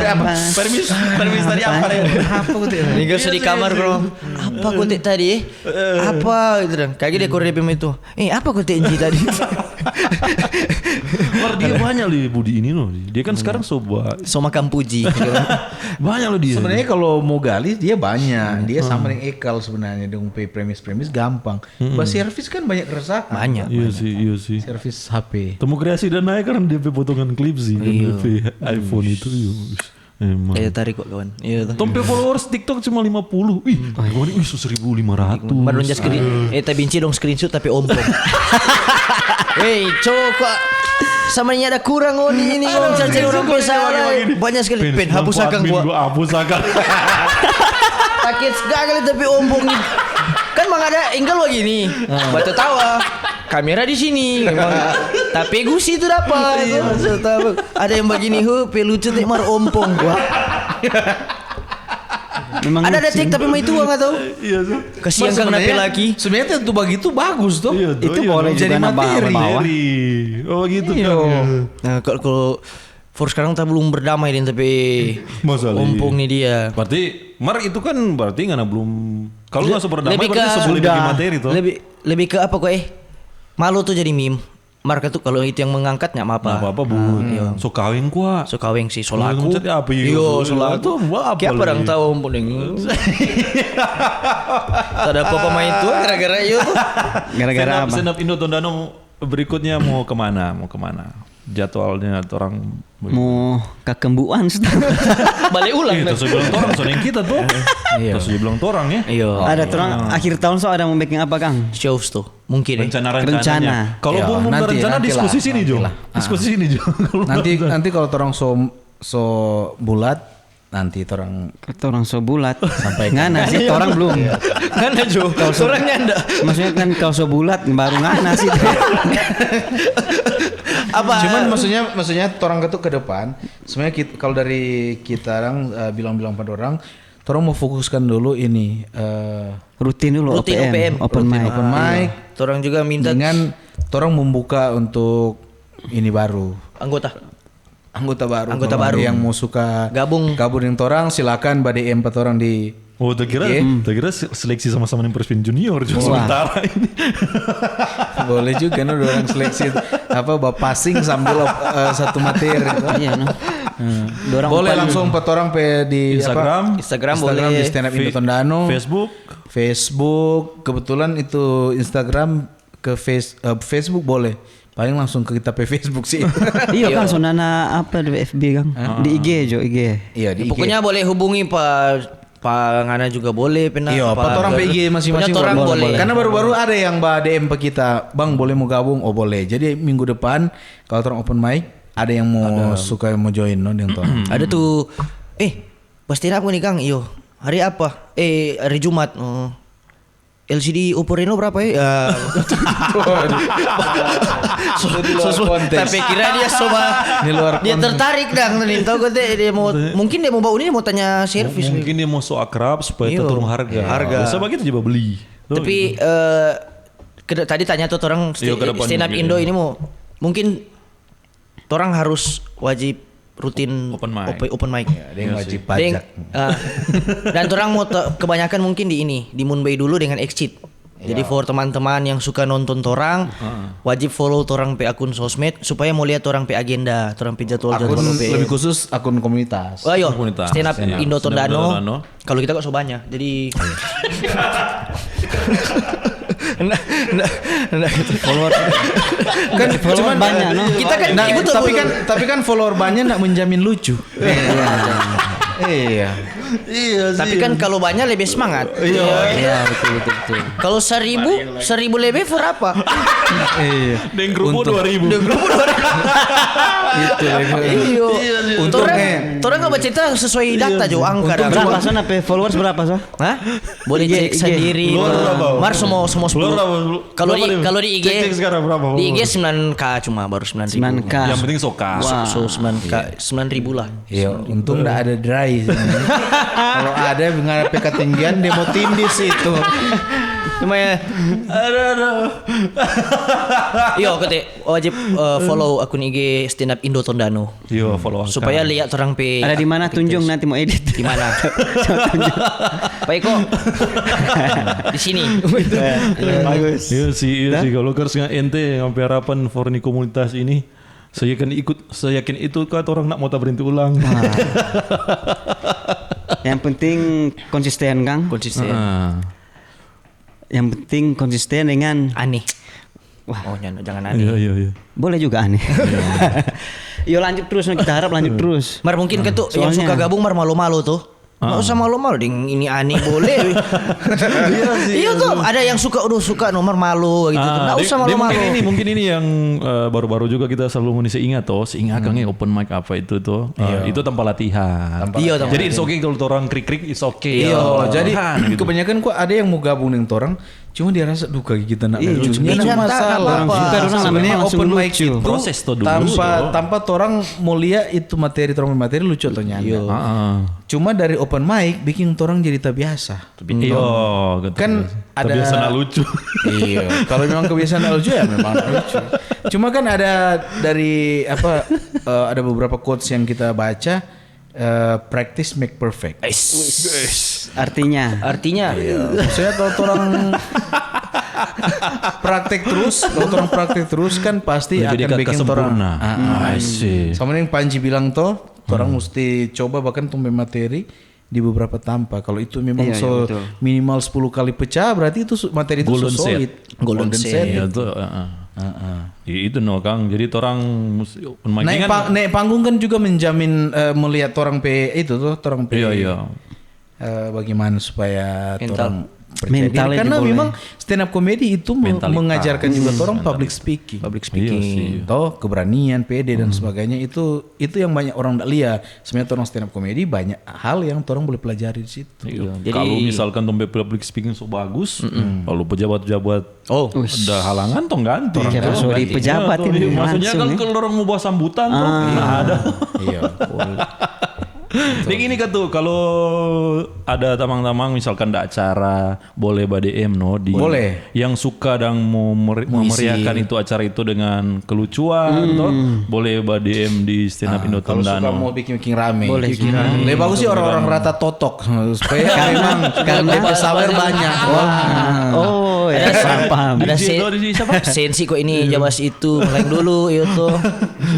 apa? Permis tadi apa ya? Apa gitu. Ini gak usah di kamar bro. Apa kotek tadi? Apa gitu dong. Kayak dia Korea PM itu. Apa kotek Enji tadi? Mar dia banyak loh Budi ini loh. Dia kan sekarang sobat. So makan puji. Banyak loh dia. Sebenarnya kalau mau gali dia banyak. Dia sama dengan Ekal sebenarnya dengan premis gampang. Bahas servis kan banyak keresahan. Banyak. Iya sih. Servis HP. Temu kreasi dan naik karena dia potongan klip sih. DP iPhone itu. Emang. Kayak tarik kok kawan. Iya. Tompe followers TikTok cuma 50. Kawan ini 1.500. Baru aja screen. Binci dong screenshot tapi ompong. Coba samanya ada kurang ini ngomong cari orang bersalah. Banyak sekali. Pen hapus akan gua. Hapus akan. Sakit sekali tapi ompong nih. Kan mang ada enggal begini. Batu tawa. Kamera di sini. Tapi gusi itu dapat. Ada yang begini pelucu teh mar ompong gua. Memang Ada detik tapi mah itu gua enggak tahu. Iya sih. Kasihan Kang Napi lagi. Sebenarnya tentu begitu bagus tuh. itu boleh jadi juga nambah materi. bawah. Oh gitu kan. Nah, kalau for sekarang kita belum berdamai din tapi Masalah. ompong nih dia. Berarti Mar itu kan berarti nggak belum kalau nggak berdamai Lebih berarti ke- sebelum Sudah. bikin materi tuh. Lebih ke apa kok malu tuh jadi meme. Marka tuh kalau itu yang mengangkat nggak apa-apa. Apa bu? So kawin kuah. So kaweng sih solaku. Maksudnya apa ya? Iyo solaku. Apa Kayak lagi? orang tahu ompong deng. Ada apa main itu gara-gara itu. Gara-gara apa? Stand up Indo Tondano berikutnya mau kemana? Jadwalnya orang Mau ke Kembuan sudah. Balik ulang. terus bilang torang soalnya yang kita tuh. Terus dia bilang torang ya. Iya. Ada orang akhir tahun so ada mau bikin apa Kang? Shows tuh mungkin Rencana. Rencana. Kalau Ya, belum nanti rencana lah, diskusi sini Jo. nantilah. Diskusi sini Jo. Kalau Nanti kalau orang so bulat nanti orang Orang so bulat. Sampai ngana sih orang belum. Ngana Jo. Orangnya anda. Maksudnya kan kalau so bulat baru ngana sih. Apa? Cuman maksudnya orang ketuk ke depan. Sebenarnya kalau dari kita orang bilang-bilang pada orang mau fokuskan dulu ini Rutin dulu Rutin OPM, open mic. open mic Orang juga minta dengan orang membuka untuk ini baru. anggota. Anggota baru. Anggota Kalau baru. yang mau suka Gabung. dengan orang silakan DM 4 orang di Oh, terkira seleksi sama-sama dengan Perspin Junior cuma sementara ini. boleh juga no orang seleksi passing sambil satu materi. Iya no. Dorang Boleh upaya- langsung 4 orang di Instagram, Instagram di boleh. stand up Indo Tondano. Facebook kebetulan itu Instagram ke Facebook boleh. Paling langsung ke kita Facebook sih. Iya kan sonana apa di FB Kang? Di IG Jo IG. Iya di IG. Pokoknya boleh hubungi Pak Ngana juga boleh pernah. Iya, 4 orang PG masing-masing Punya orang boleh. Karena baru-baru ada yang DM ke kita, "Bang, boleh mau gabung?" Oh, boleh. Jadi minggu depan kalau orang open mic ada yang mau suka mau join no dengan orang. Ada tuh pasti aku nih Kang. Iyo. Hari apa? Hari Jumat. LCD Oppo Reno berapa ya? Tapi kira dia coba Di luar dia tertarik dang nih tahu gue dia mau mungkin dia mau bawa ini mau tanya servis. Mungkin dia mau so akrab supaya Iya. turun harga. Bisa begitu coba beli. Tuh, Tapi tadi tanya tuh orang Iya, ke depan stand up mungkin, Indo ya. ini mau mungkin torang harus wajib rutin Open mic. open mic. Ada yang wajib Deng, pajak. dan orang mau kebanyakan mungkin di Moonbay dulu dengan exit. Jadi for teman-teman yang suka nonton torang, wajib follow torang pe akun sosmed supaya mau lihat torang pe agenda, torang pe jadwal Akun pe. lebih khusus akun komunitas. Oh iya, Komunitas, stand up iya. Indo Stand up Indo Tondano. Tondano. Kalau kita kok so banyak, jadi Follower Kan follower banyak no. kita kan Nah, ikut tapi kan follower banyak nak menjamin lucu. Iya. tapi kan kalau banyak lebih semangat. Iya betul. Kalau 1.000 lebih for apa? Iya. Deng grupo 2000. Itu. Iya. Torang nggak baca cerita sesuai data jo angka dah. Berapa sana pe followers berapa so? Hah? Boleh IG. cek sendiri. Luar berapa? Mar semua 10. Kalau di IG Cek sekarang berapa? di IG 9K cuma baru 9.000. 9K. Yang penting soka. So 9K 9.000 lah. Iya, untung enggak ada dry. Kalau ada dengan ketinggian demo tindis itu. Cuma ya. Yo kete wajib follow akun IG stand up Indo Tondano Yo follow angka. supaya lihat orang pe Ada di mana tunjung nanti mau edit. di mana. Pak Eko di sini. Bagus. Iya sih kalau harus ente sampai harapan for ni komunitas ini. Saya yakin itu kan orang nak mau berhenti ulang. Yang penting konsisten Kang. Konsisten. Yang penting konsisten dengan Aneh. Wah. Oh jangan aneh. Iya. boleh juga aneh. Yo lanjut terus, kita harap lanjut terus. Mar mungkin kan tuh yang suka gabung mar malu-malu tuh. Nggak usah malu-malu ding, ini aneh boleh. Iya tuh ada yang suka nomor malu gitu. Nggak usah malu-malu. Mungkin ini yang baru-baru juga kita selalu mesti ingat Kang open mic apa itu tuh. Itu tanpa latihan. Iya, tanpa Jadi it's okay kalau orang krik-krik it's okay. Iya, jadi Gitu. kebanyakan kok ada yang mau gabung dengan orang, cuma dia rasa duka kita nak lucunya Iya, nak masalah. apa-apa. Suka orang Sebenarnya langsung open lucu. mic itu Proses tuh dulu, tanpa orang mau lihat itu materi lucu atau nyanda. Cuma dari open mic bikin orang jadi tak biasa. Iya, Kan ada biasa nak lucu. Iya, kalau memang kebiasaan lucu ya memang lucu. Cuma kan ada dari ada beberapa quotes yang kita baca, practice make perfect. Artinya Maksudnya kalau orang praktek terus kan pasti Jadi akan bikin orang. sempurna. Sama yang Panji bilang orang mesti coba bahkan tumbuh materi di beberapa tanpa. Kalau itu memang betul. minimal 10 kali pecah, berarti itu materi itu Golden solid. Golden set. Iya tuh. Itu Kang. Jadi orang Naik panggung kan juga menjamin melihat orang itu orang Iya. Bagaimana supaya orang percaya diri. Mentalnya Karena boleh. memang stand up comedy itu mengajarkan juga orang public speaking. speaking. Toh keberanian, pede dan sebagainya itu yang banyak orang tidak lihat. Sebenarnya orang stand up comedy banyak hal yang orang boleh pelajari di situ. Iya. Kalau misalkan tombe public speaking so bagus, kalau pejabat-pejabat ada halangan toh ganti. Siapa suruh di pejabat Iya, ini maksudnya langsung, kalau orang mau bawa sambutan tuh nggak ada. Iya. Nih ini kan tuh kalau ada tamang-tamang misalkan ada acara boleh BDM Boleh. Yang suka dan mau memeriahkan itu acara itu dengan kelucuan toh boleh BDM di stand up Indo Kalau suka Tondano. mau bikin rame. Boleh bikin rame. Lebih bagus sih orang-orang rata totok supaya memang karena sawer banyak. Oh ya, paham. Ada sensi kok ini jabas itu lain dulu itu.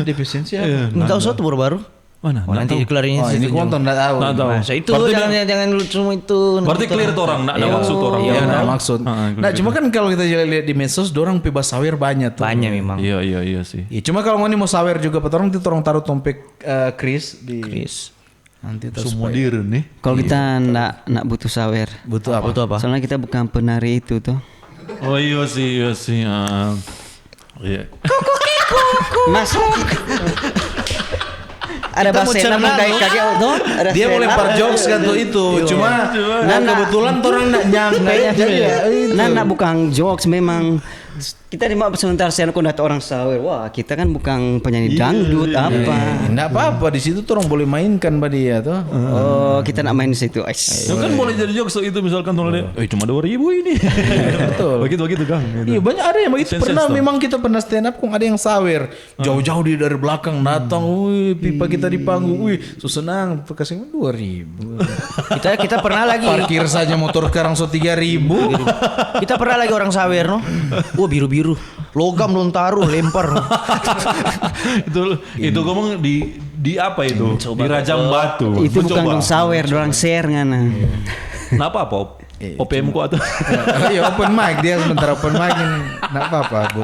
Defisiensi apa? Tahu suatu baru-baru. Mana? Nanti kelarinnya Oh, ini konten enggak tahu. Nggak tahu. Masa itu Berarti jangan cuma itu. Berarti clear tuh orang, nggak ada maksud orang. Iya, Orang nah, tahu. maksud. Gitu. Nah, cuma kan kalau kita lihat di medsos, dorang bebas sawer banyak tuh. Banyak memang. Iya sih. Ya, cuma kalau mau sawer juga, orang itu orang taruh tompek Chris di. Chris. Nanti terus Sumodir nih. Kalau kita nak butuh sawer. butuh apa? Itu apa? Soalnya kita bukan penari itu tuh. Oh iya sih. Iya. Mas. Ada bahasa nama kayak tuh. Dia boleh par jokes kan tuh itu. Cuma kebetulan orang nak nyampe jadi ya. Nah, bukan jokes memang kita nih mak sebentar saya kok datang orang sawer. Wah, kita kan bukan penyanyi dangdut apa. Enggak apa-apa di situ tuh orang boleh mainkan pada dia tuh. Oh, kita nak main di situ. Ya kan boleh jadi jokes itu misalkan tuh cuma 2.000 ini. Betul. Begitu Kang. Iya banyak ada yang begitu. Pernah memang kita pernah stand up kok ada yang sawer. Jauh-jauh dia dari belakang datang, wih pipa kita di panggung, wih so senang kasih 2.000. Kita pernah lagi. Parkir saja motor sekarang so 3.000. Kita pernah lagi orang sawer no. Wah biru-biru. Logam lontaruh lempar. itu ngomong di apa itu? Di Rajam Batu. Itu bukan dong sawer, dorang share ngana. Kenapa apa? OPM ku atau? Iya open mic dia sebentar open mic ini. Enggak apa-apa, Bu.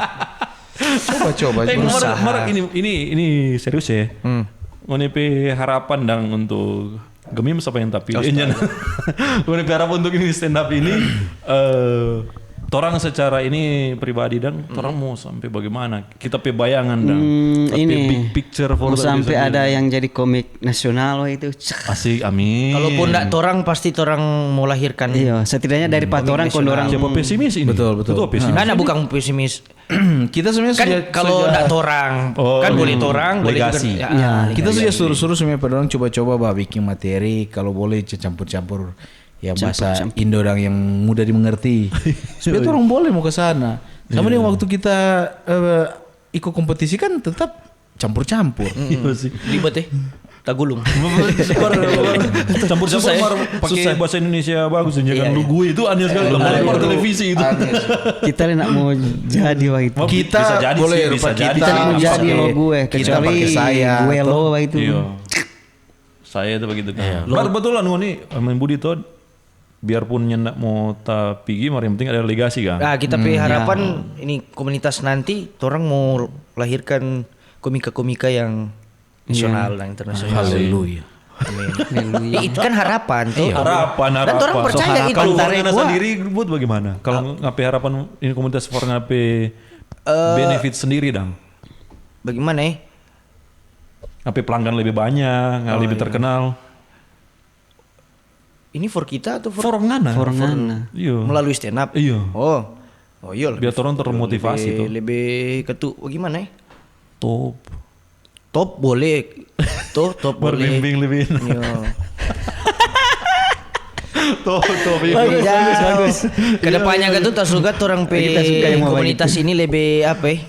Coba. Ini serius ya. Ngonepe harapan dang untuk Gemim siapa yang tapi Ngonepe harapan untuk ini stand up ini torang secara ini pribadi dan torang mau sampai bagaimana kita pe bayangan dan ini big picture for sampai ada yang jadi komik nasional itu. asik amin. Kalaupun enggak torang pasti torang mau lahirkan. Iya, setidaknya dari 4 orang kon orang siapa pesimis ini? Betul. Pesimis. Karena bukan pesimis. Kita sebenarnya Kan kalau enggak torang kan boleh torang, boleh legasi. juga. Ya, kita sudah suruh sebenarnya pada orang coba-coba bikin materi kalau boleh campur-campur ya bahasa Indo yang mudah dimengerti. Supaya tuh orang boleh mau ke sana. Sama nih waktu kita ikut kompetisi kan tetap campur-campur. Iya sih. Libet Tagulung. Campur-campur pakai bahasa Indonesia bagus jangan lu gue itu aneh sekali. Lempar televisi itu. kita nak mau jadi begitu. Kita bisa jadi boleh sih, rupa bisa jadi. kita mau jadi lo gue kita kecuali pakai saya gue lo itu. Iya. Saya itu begitu kan. Betulan ngoni main Budi tuh biarpun nyendak mau tapi mari yang penting ada legasi kan. Nah, kita harapan ini komunitas nanti orang mau lahirkan komika-komika yang nasional dan internasional. Haleluya. Amin. Itu kan harapan tuh. Harapan. Dan orang percaya itu. Kalau Forngana sendiri buat bagaimana? Kalau ngape harapan ini komunitas Forngana benefit sendiri dong. Bagaimana ya? Ngape pelanggan lebih banyak, lebih terkenal. Ini for kita atau Forngana? Iya. Melalui stand up. Iya. Oh iya. Biar orang termotivasi tuh. Lebih ketu. Bagaimana ya? Top boleh. Top boleh. Berbimbing lebih. Iya. Top. Bagus. Kedepannya kan tuh tak suka orang komunitas ini lebih apa ya?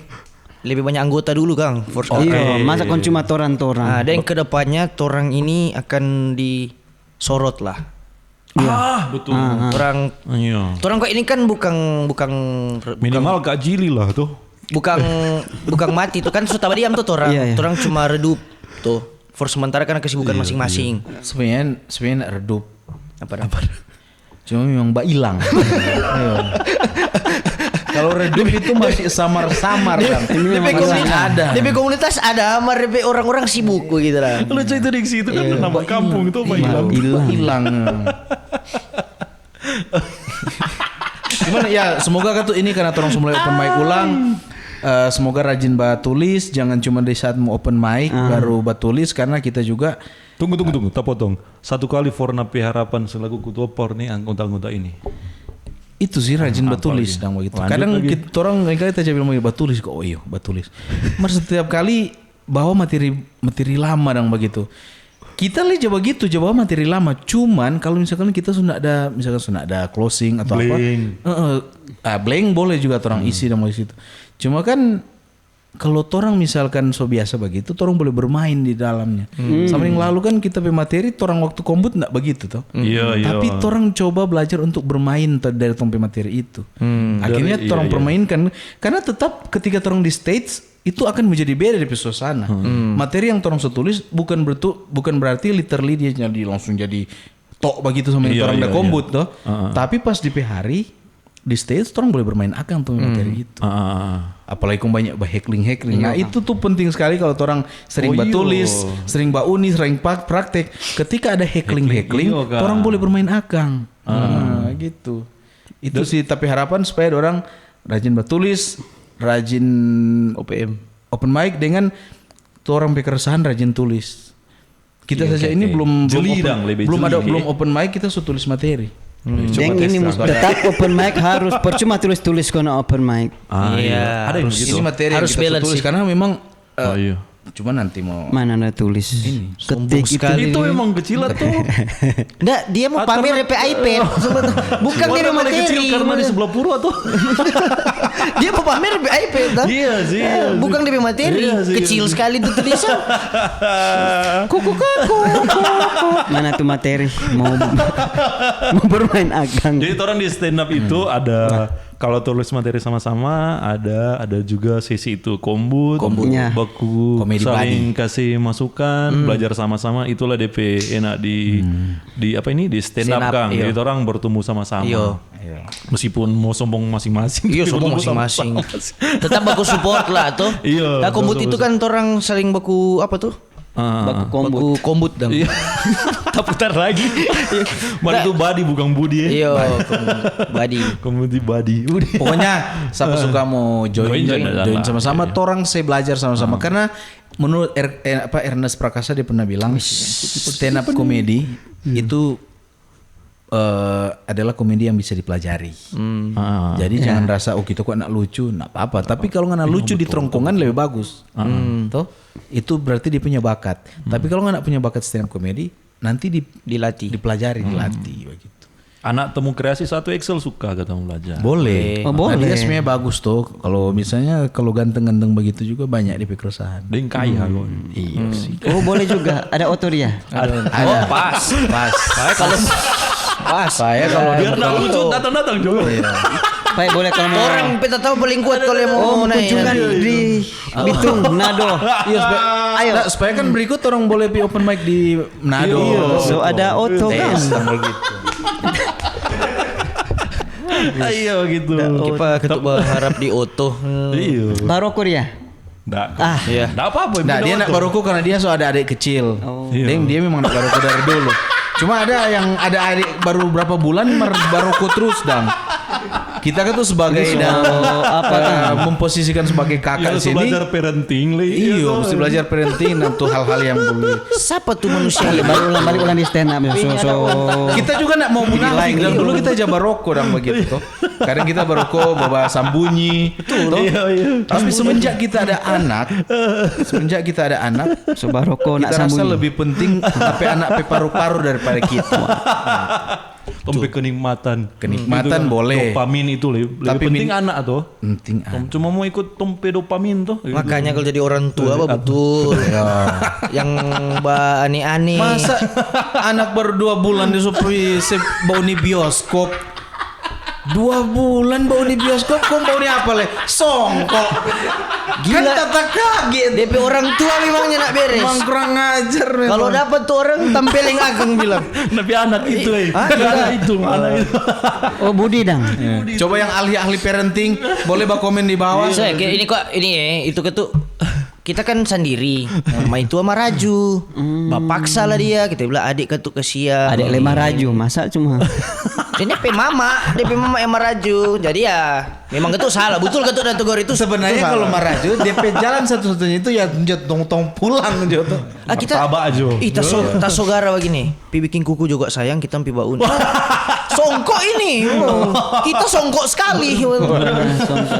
Lebih banyak anggota dulu Kang. Iya, masa kon cuma toran. Nah, dan kedepannya torang ini akan disorot lah. Betul. Orang kok ini kan bukan minimal gajili lah tuh. bukan mati tuh kan sudah diam tuh orang. Iya. Orang cuma redup tuh. For sementara karena kesibukan masing-masing. Sebenarnya redup. Apa? Cuma memang mbak hilang. Kalau redup itu masih samar-samar kan. DP komunitas ada, amar DP orang-orang sibuk gitu lah. Lucu itu diksi itu kan nama kampung itu apa hilang. Gimana ya? Semoga kan tuh ini karena orang mulai open mic ulang. Semoga rajin tulis, jangan cuma di saat mau open mic baru tulis karena kita juga Tunggu, tak potong. Satu kali Forna harapan selaku ketua POR nih anggota-anggota ini. Itu sih rajin batulis dan begitu. Kadang kita orang kita bilang mau batulis kok, batulis. Mas setiap kali bawa materi lama dan begitu. Kita coba gitu, coba materi lama. Cuman kalau misalkan kita sudah ada closing atau blank. Blank boleh juga orang isi dan begitu. Cuma kan kalau orang misalkan biasa begitu, orang boleh bermain di dalamnya. Sama yang lalu kan kita materi, orang waktu kombut enggak begitu toh. Iya. Tapi orang coba belajar untuk bermain dari materi itu. Akhirnya orang permainkan karena tetap ketika orang di stage itu akan menjadi beda dari suasana. Materi yang orang tulis bukan berarti literally dia jadi langsung jadi tok begitu sama yang orang udah kombut toh. Tapi pas di hari di stage orang boleh bermain akang tuh materi itu. Apalagi banyak heckling. Nah itu tuh penting sekali kalau orang sering batulis, sering uni, sering praktek. Ketika ada heckling, orang boleh bermain akang. Gitu. Itu sih tapi harapan supaya orang rajin batulis, rajin open mic dengan tuh orang keresahan rajin tulis. Kita saja ini belum open mic kita tulis materi. Yang ini tetap open mic harus percuma tulis-tulis karena open mic. Iya. Ada yang begitu. Ini materi Harus yang kita balance tulis sih. karena memang Iya. cuma nanti mau Mana ada tulis? Ketik itu. Itu emang kecil tuh. Enggak, dia mau pamer RP iPad. Bukan dia mau Paling kecil materi. karena di sebelah pura tuh. Dia mau pamer RP iPad. Kan? Iya sih. Bukan DP materi. Iya sih. Kecil sekali tuh tulisan. Kuku. Mana tuh materi? Mau bermain agang. Jadi orang di stand up itu ada kalau tulis materi sama-sama ada juga sesi itu kombut, Kombutnya. baku Komedi saling kasih masukan, belajar sama-sama itulah DP enak di apa ini di stand up Stand up, Kang. iya. Jadi orang bertumbuh sama-sama. Iya. Meskipun mau sombong masing-masing. Iya, tapi sombong bertumbuh masing-masing. sama-sama. Tetap baku support lah tuh. Iya, Nah, kombut betul, itu kan orang saling baku apa tuh? Baku kombut. Baku kombut dong. Iya. Tak putar lagi. Mari itu body bukan budi ya. Iya, body. Community body. pokoknya siapa suka mau join Join sama-sama. Torang saya belajar sama-sama karena menurut Ernest Prakasa dia pernah bilang stand up comedy itu adalah komedi yang bisa dipelajari. Jadi jangan rasa kita kok nak lucu, nak apa-apa. Tapi kalau nggak lucu di terongkongan lebih bagus. Toh itu berarti dia punya bakat. Tapi kalau nggak punya bakat stand up comedy, nanti Dilatih. dipelajari, dilatih begitu. Anak temu kreasi satu Excel suka kata belajar. Boleh. Oh, boleh. Nah, dia sebenarnya bagus tuh. Kalau misalnya kalau ganteng-ganteng begitu juga banyak di keresahan. Dia yang kaya kok. Iya sih. Oh boleh juga. Ada oto dia. Ada. Pas. Kalau pas. Saya kalau Biar nak lucu datang-datang juga. Baik boleh kalau mau. Orang peta tahu paling kuat kalau yang mau naik. kunjungan di Bitung, Nado. Iya, supaya kan berikut orang boleh pi open mic di Manado. Iya, so ada oto kan. begitu. Iya gitu. Kita ketuk berharap di Oto. Iya. Baroko dia. Nggak. Iya. Nggak apa-apa. Nah, dia nak baroku karena dia so ada adik kecil. Dia memang nak baroku dari dulu. Cuma ada yang ada adik baru berapa bulan baroku terus dan kita kan tuh sebagai memposisikan sebagai kakak di Harus sini. belajar parenting li. Iya, mesti belajar parenting dan tuh hal-hal yang boleh. Siapa tuh manusia yang Balik ulang di stand up. Kita juga nak mau munafik dan dulu kita aja baroko dan begitu toh. Kadang kita baroko bawa sambunyi. Toh. Iya. Tapi semenjak kita ada anak, So Baroko nak kita rasa sambungi. lebih penting tapi anak paru-paru daripada kita. Tompe kenikmatan. Kenikmatan Itu kan boleh. Dopamin itu lebih Tapi penting anak tuh. Penting anak. Cuma mau ikut tompe dopamin tuh. Makanya kalau jadi orang tua apa betul. Yang aneh-aneh. Masa anak baru 2 bulan disuruh bau ni bioskop. 2 bulan bau di bioskop, kok bau ni apa le? Songkok. Gila. Kan tata kaget. DP orang tua memangnya nak beres. Emang kurang ajar memang. Kalau dapat tuh orang tampil yang ageng bilang. Tapi anak itu anak itu. Oh Budi dang. Coba yang ahli-ahli parenting boleh komen di bawah. Saya kira ini kok ini ya itu ketuk kita kan sendiri. Nama itu sama Raju. Paksa lah dia. Kita bilang adik ketuk kesian. Adik lemah raju, masa cuma. Ini DP mama yang meraju. Jadi ya memang ketuk salah. Betul ketuk dan tegur itu. Sebenarnya kalau Maraju DP jalan satu-satunya itu ya tong pulang jodoh. Kita Tabak aja. Ih tas sogara begini. Pi bikin kuku juga sayang kita pi baun. Songkok ini. Kita songkok sekali.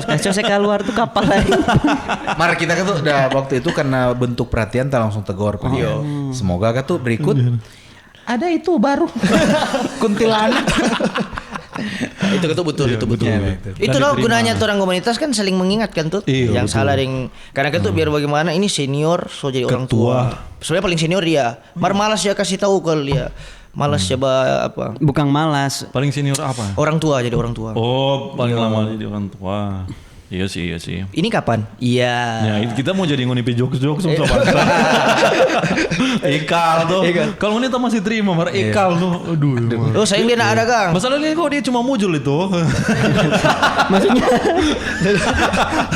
Kacau saya keluar tuh kapal lain. Mari kita kan tuh udah waktu itu karena bentuk perhatian kita langsung tegur. Semoga kan tuh berikut ada itu baru kuntilanak. Itu betul. Itu loh gunanya tuh orang komunitas kan saling mengingatkan tuh. Iya, Yang salah yang karena kan tuh biar bagaimana ini senior so jadi orang tua. Soalnya paling senior dia. Malas ya kasih tahu kalau dia. Malas coba apa? Bukan malas. Paling senior apa? Orang tua jadi orang tua. Oh, paling lama jadi orang tua. Iya sih. Ini kapan? Iya. Ya, kita mau jadi ngonipi jokes sama bangsa. Ekal tuh. Kalau ini masih terima, mar Ekal tuh. Aduh. Oh, sayang dia nak ada Kang. Masalahnya kok dia cuma mujul itu. Maksudnya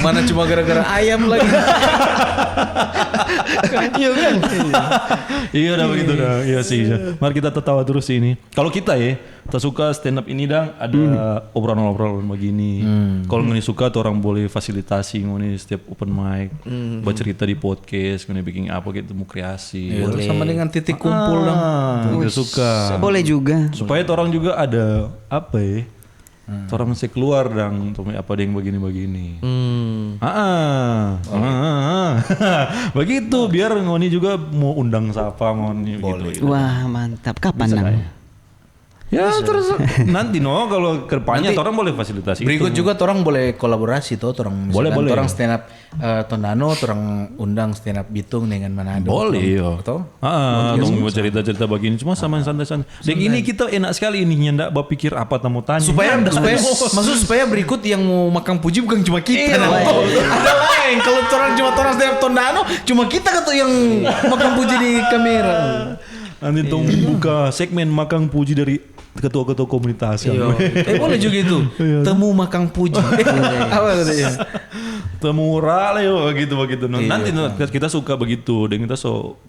Mana cuma gara-gara ayam lagi. Iya kan? Iya udah begitu dah. Iya sih. Mari kita tertawa terus ini. Kalau kita ya, tak suka stand up ini dang ada obrolan-obrolan begini. Kalau ngoni suka tuh orang boleh fasilitasi ngoni setiap open mic, buat cerita di podcast, ngoni bikin apa gitu mau kreasi. Boleh. Sama dengan titik kumpul dong. Kita suka. Boleh juga. Supaya orang juga ada apa ya? Orang mesti keluar dang, tuh apa yang begini-begini. Begitu biar ngoni juga mau undang siapa ngoni gitu. Wah, mantap. Kapan nang? Ya terus nanti kalau ke depannya orang boleh fasilitasi. Berikut juga orang boleh kolaborasi tuh, orang boleh. Orang stand up Tondano, orang undang stand up Bitung dengan Manado. Boleh yo. Tong mau cerita-cerita begini cuma sama santai-santai. Dan ini kita enak sekali ini nyendak berpikir apa tamu tanya. Supaya supaya berikut yang mau makan puji bukan cuma kita. Ada lain. Kalau orang cuma orang stand up Tondano, cuma kita kan yang makan puji di kamera. Nanti tong buka segmen makan puji dari ketua-ketua komunitas. Boleh juga itu. Temu makan puji. Apa katanya? Temu rale yo begitu. Nanti kita suka begitu dan kita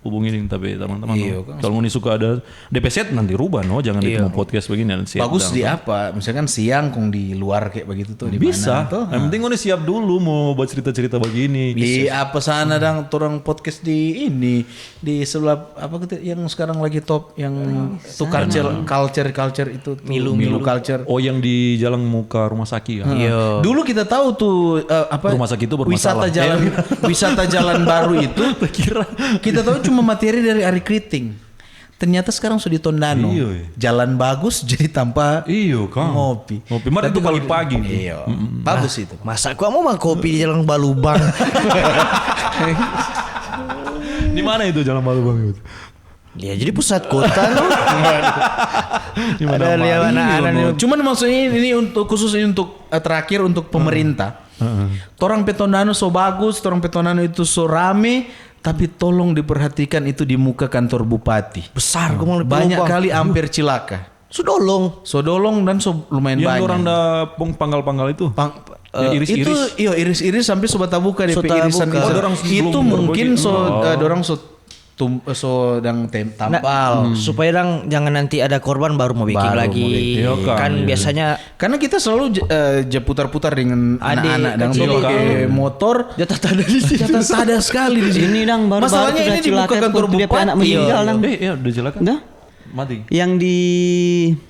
hubungin tapi teman-teman. Kalau mau suka ada DP set nanti rubah jangan di podcast begini nanti. Bagus di apa? Misalkan siang kong di luar kayak begitu tuh di bisa. Mana? Yang penting ngoni siap dulu mau buat cerita-cerita begini. Di apa sana dang orang podcast di ini di sebelah apa gitu yang sekarang lagi top yang tuh culture itu Milu culture. Oh yang di jalan muka rumah sakit kan? Iya. Dulu kita tahu tuh apa rumah sakit itu bermasalah. Wisata jalan baru itu kita tahu cuma materi dari Ari Kriting. Ternyata sekarang sudah di Tondano. Jalan bagus jadi tanpa ngopi. Ngopi mari itu pagi-pagi. Iya. Bagus itu. Masa gua mau kopi di Jalan Balubang? Di mana itu Jalan Balubang itu? Ya jadi pusat kota loh. Ada lihat anak-anak. Cuman maksudnya ini untuk khusus ini untuk terakhir untuk pemerintah. Torang Petondano so bagus, torang Petondano itu so rame, tapi tolong diperhatikan itu di muka kantor bupati. Besar, banyak kali hampir cilaka. Sodolong dan lumayan banyak. Yang orang dah panggal-panggal itu. Iris-iris. Itu iris-iris sampai sobat tabuka DP irisan itu mungkin dorang sedang tampal supaya jangan nanti ada korban baru mau bikin lagi. Kan biasanya karena kita selalu putar-putar dengan anak-anak dan motor jatah ada di sini. Jatah ada sekali di sini. Masalahnya ini dibuka kantor bupati. Anak meninggal udah celaka. Dah? Mati. Yang di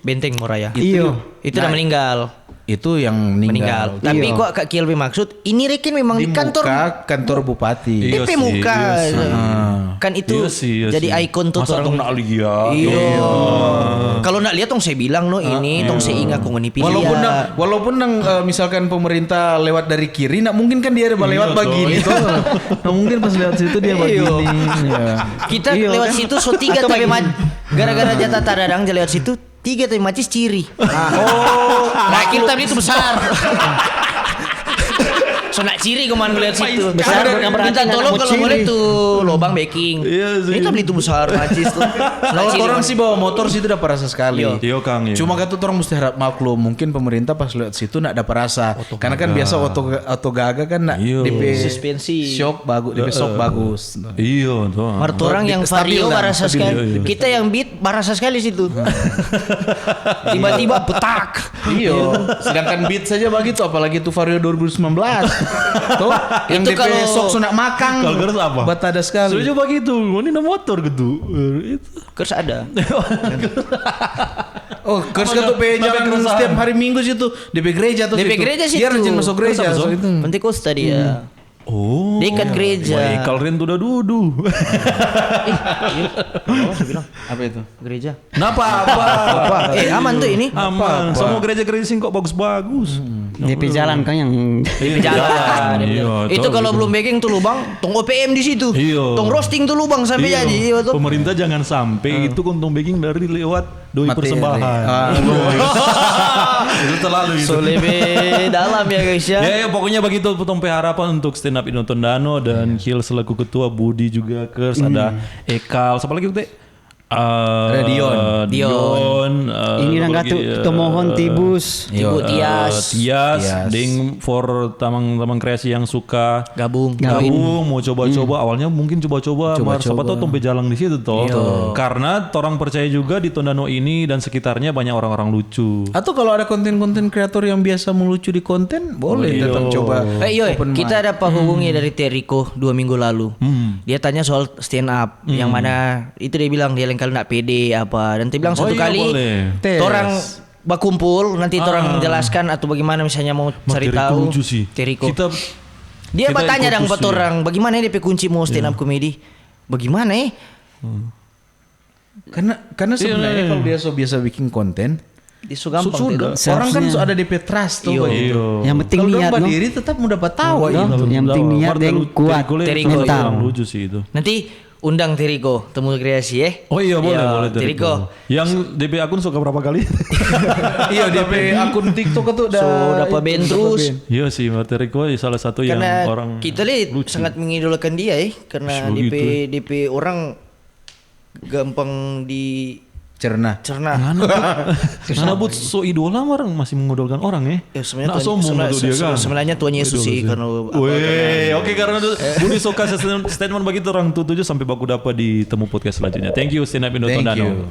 Benteng Moraya. Itu udah meninggal. Itu yang meninggal. Tapi kok Kak Kiel bermaksud ini rekin memang di kantor bupati. DP muka. Kan itu jadi ikon tuh orang nak lihat. Kalau nak lihat tong saya bilang ini tong saya ingat kong pilih. Walaupun misalkan pemerintah lewat dari kiri, nak mungkin kan dia lewat begini tuh. Nah, mungkin pas lewat situ dia begini. Kita lewat situ so 3 tapi gara-gara jatah tadadang lewat situ 3 tapi macis ciri. Nah kita itu besar. So nak ciri kemana ngeliat situ besar. Minta tolong kalau boleh tuh lobang baking. Ini tabli itu besar macis tuh. Kalau orang sih bawa motor situ udah perasa sekali. Iya Kang. Cuma kata orang mesti harap maklum. Mungkin pemerintah pas lewat situ nak ada perasa. Karena kan biasa auto gaga kan nak DP suspensi. Shock bagus, DP shock bagus. Iya tuh. Martorang yang vario barasa sekali. Kita yang beat barasa sekali situ. Tiba-tiba petak. Iya. Sedangkan beat saja begitu, apalagi itu vario 2019. Tuh, yang DP sok sunak makan. Kalau kers apa? Batada sekali. Sudah coba gitu. Ini ada motor gitu. Itu. Kers ada. Oh, kers kan tuh jalan setiap hari Minggu situ. DP gereja tuh. DP gereja situ. Dia rajin masuk gereja. Pentekosta dia. Oh, dekat gereja. Kalau Ren udah dudu. Saya bilang apa itu? Gereja. Apa? Aman tuh ini. Aman. Semua gereja-gereja sing kok bagus-bagus. DP jalan kan yang DP jalan. Itu kalau belum baking tuh lubang, tong OPM di situ. Tong roasting tuh lubang sampai jadi. Pemerintah jangan sampai itu untung baking dari lewat doi persembahan. Itu terlalu itu. So lebih dalam ya guys ya. Ya pokoknya begitu Tompe harapan untuk stand up Tondano dan Kiel selaku ketua, Budi juga Kers, ada Ekal, siapa lagi teh? Dion. Ini nang gatu mohon Tibus. Ibu Tias. Ding for tamang kreasi yang suka Gabung. mau coba-coba. Awalnya mungkin coba-coba, siapa tahu tombe jalan di situ toh. Karena orang percaya juga di Tondano ini dan sekitarnya banyak orang-orang lucu. Atau kalau ada konten-konten kreator yang biasa melucu di konten, boleh datang coba. Kita dapat hubungi dari Teriko 2 minggu lalu. Dia tanya soal stand up, yang mana itu dia bilang dia lain kali nak pede apa, dan dia bilang satu kali orang berkumpul nanti orang jelaskan atau bagaimana misalnya mau cari tahu Teriko. Dia bertanya buat orang bagaimana dia kunci mau stand up comedy. Bagaimana Karena sebenarnya kalau dia biasa bikin konten itu gampang sudah. Orang kan ada DP trust tuh. Yang penting niat kalau berdiri tetap mudah tahu Yang penting niat dan kuat mental. Lucu sih itu. Nanti undang Teriko temu kreasi Oh iya boleh Teriko. Yang DP akun suka berapa kali? Iya DP akun TikTok itu udah dapat band terus. Iya sih Teriko salah satu yang karena orang kita sangat mengidolakan dia karena DP orang gampang di cerna. Karena but so idola orang masih mengidolakan orang sebenarnya sebenarnya Tuhan Yesus sih karena karena Budi suka statement begitu orang tujuh sampai baku dapat di temu podcast selanjutnya. Thank you Stand Up Indo Tondano.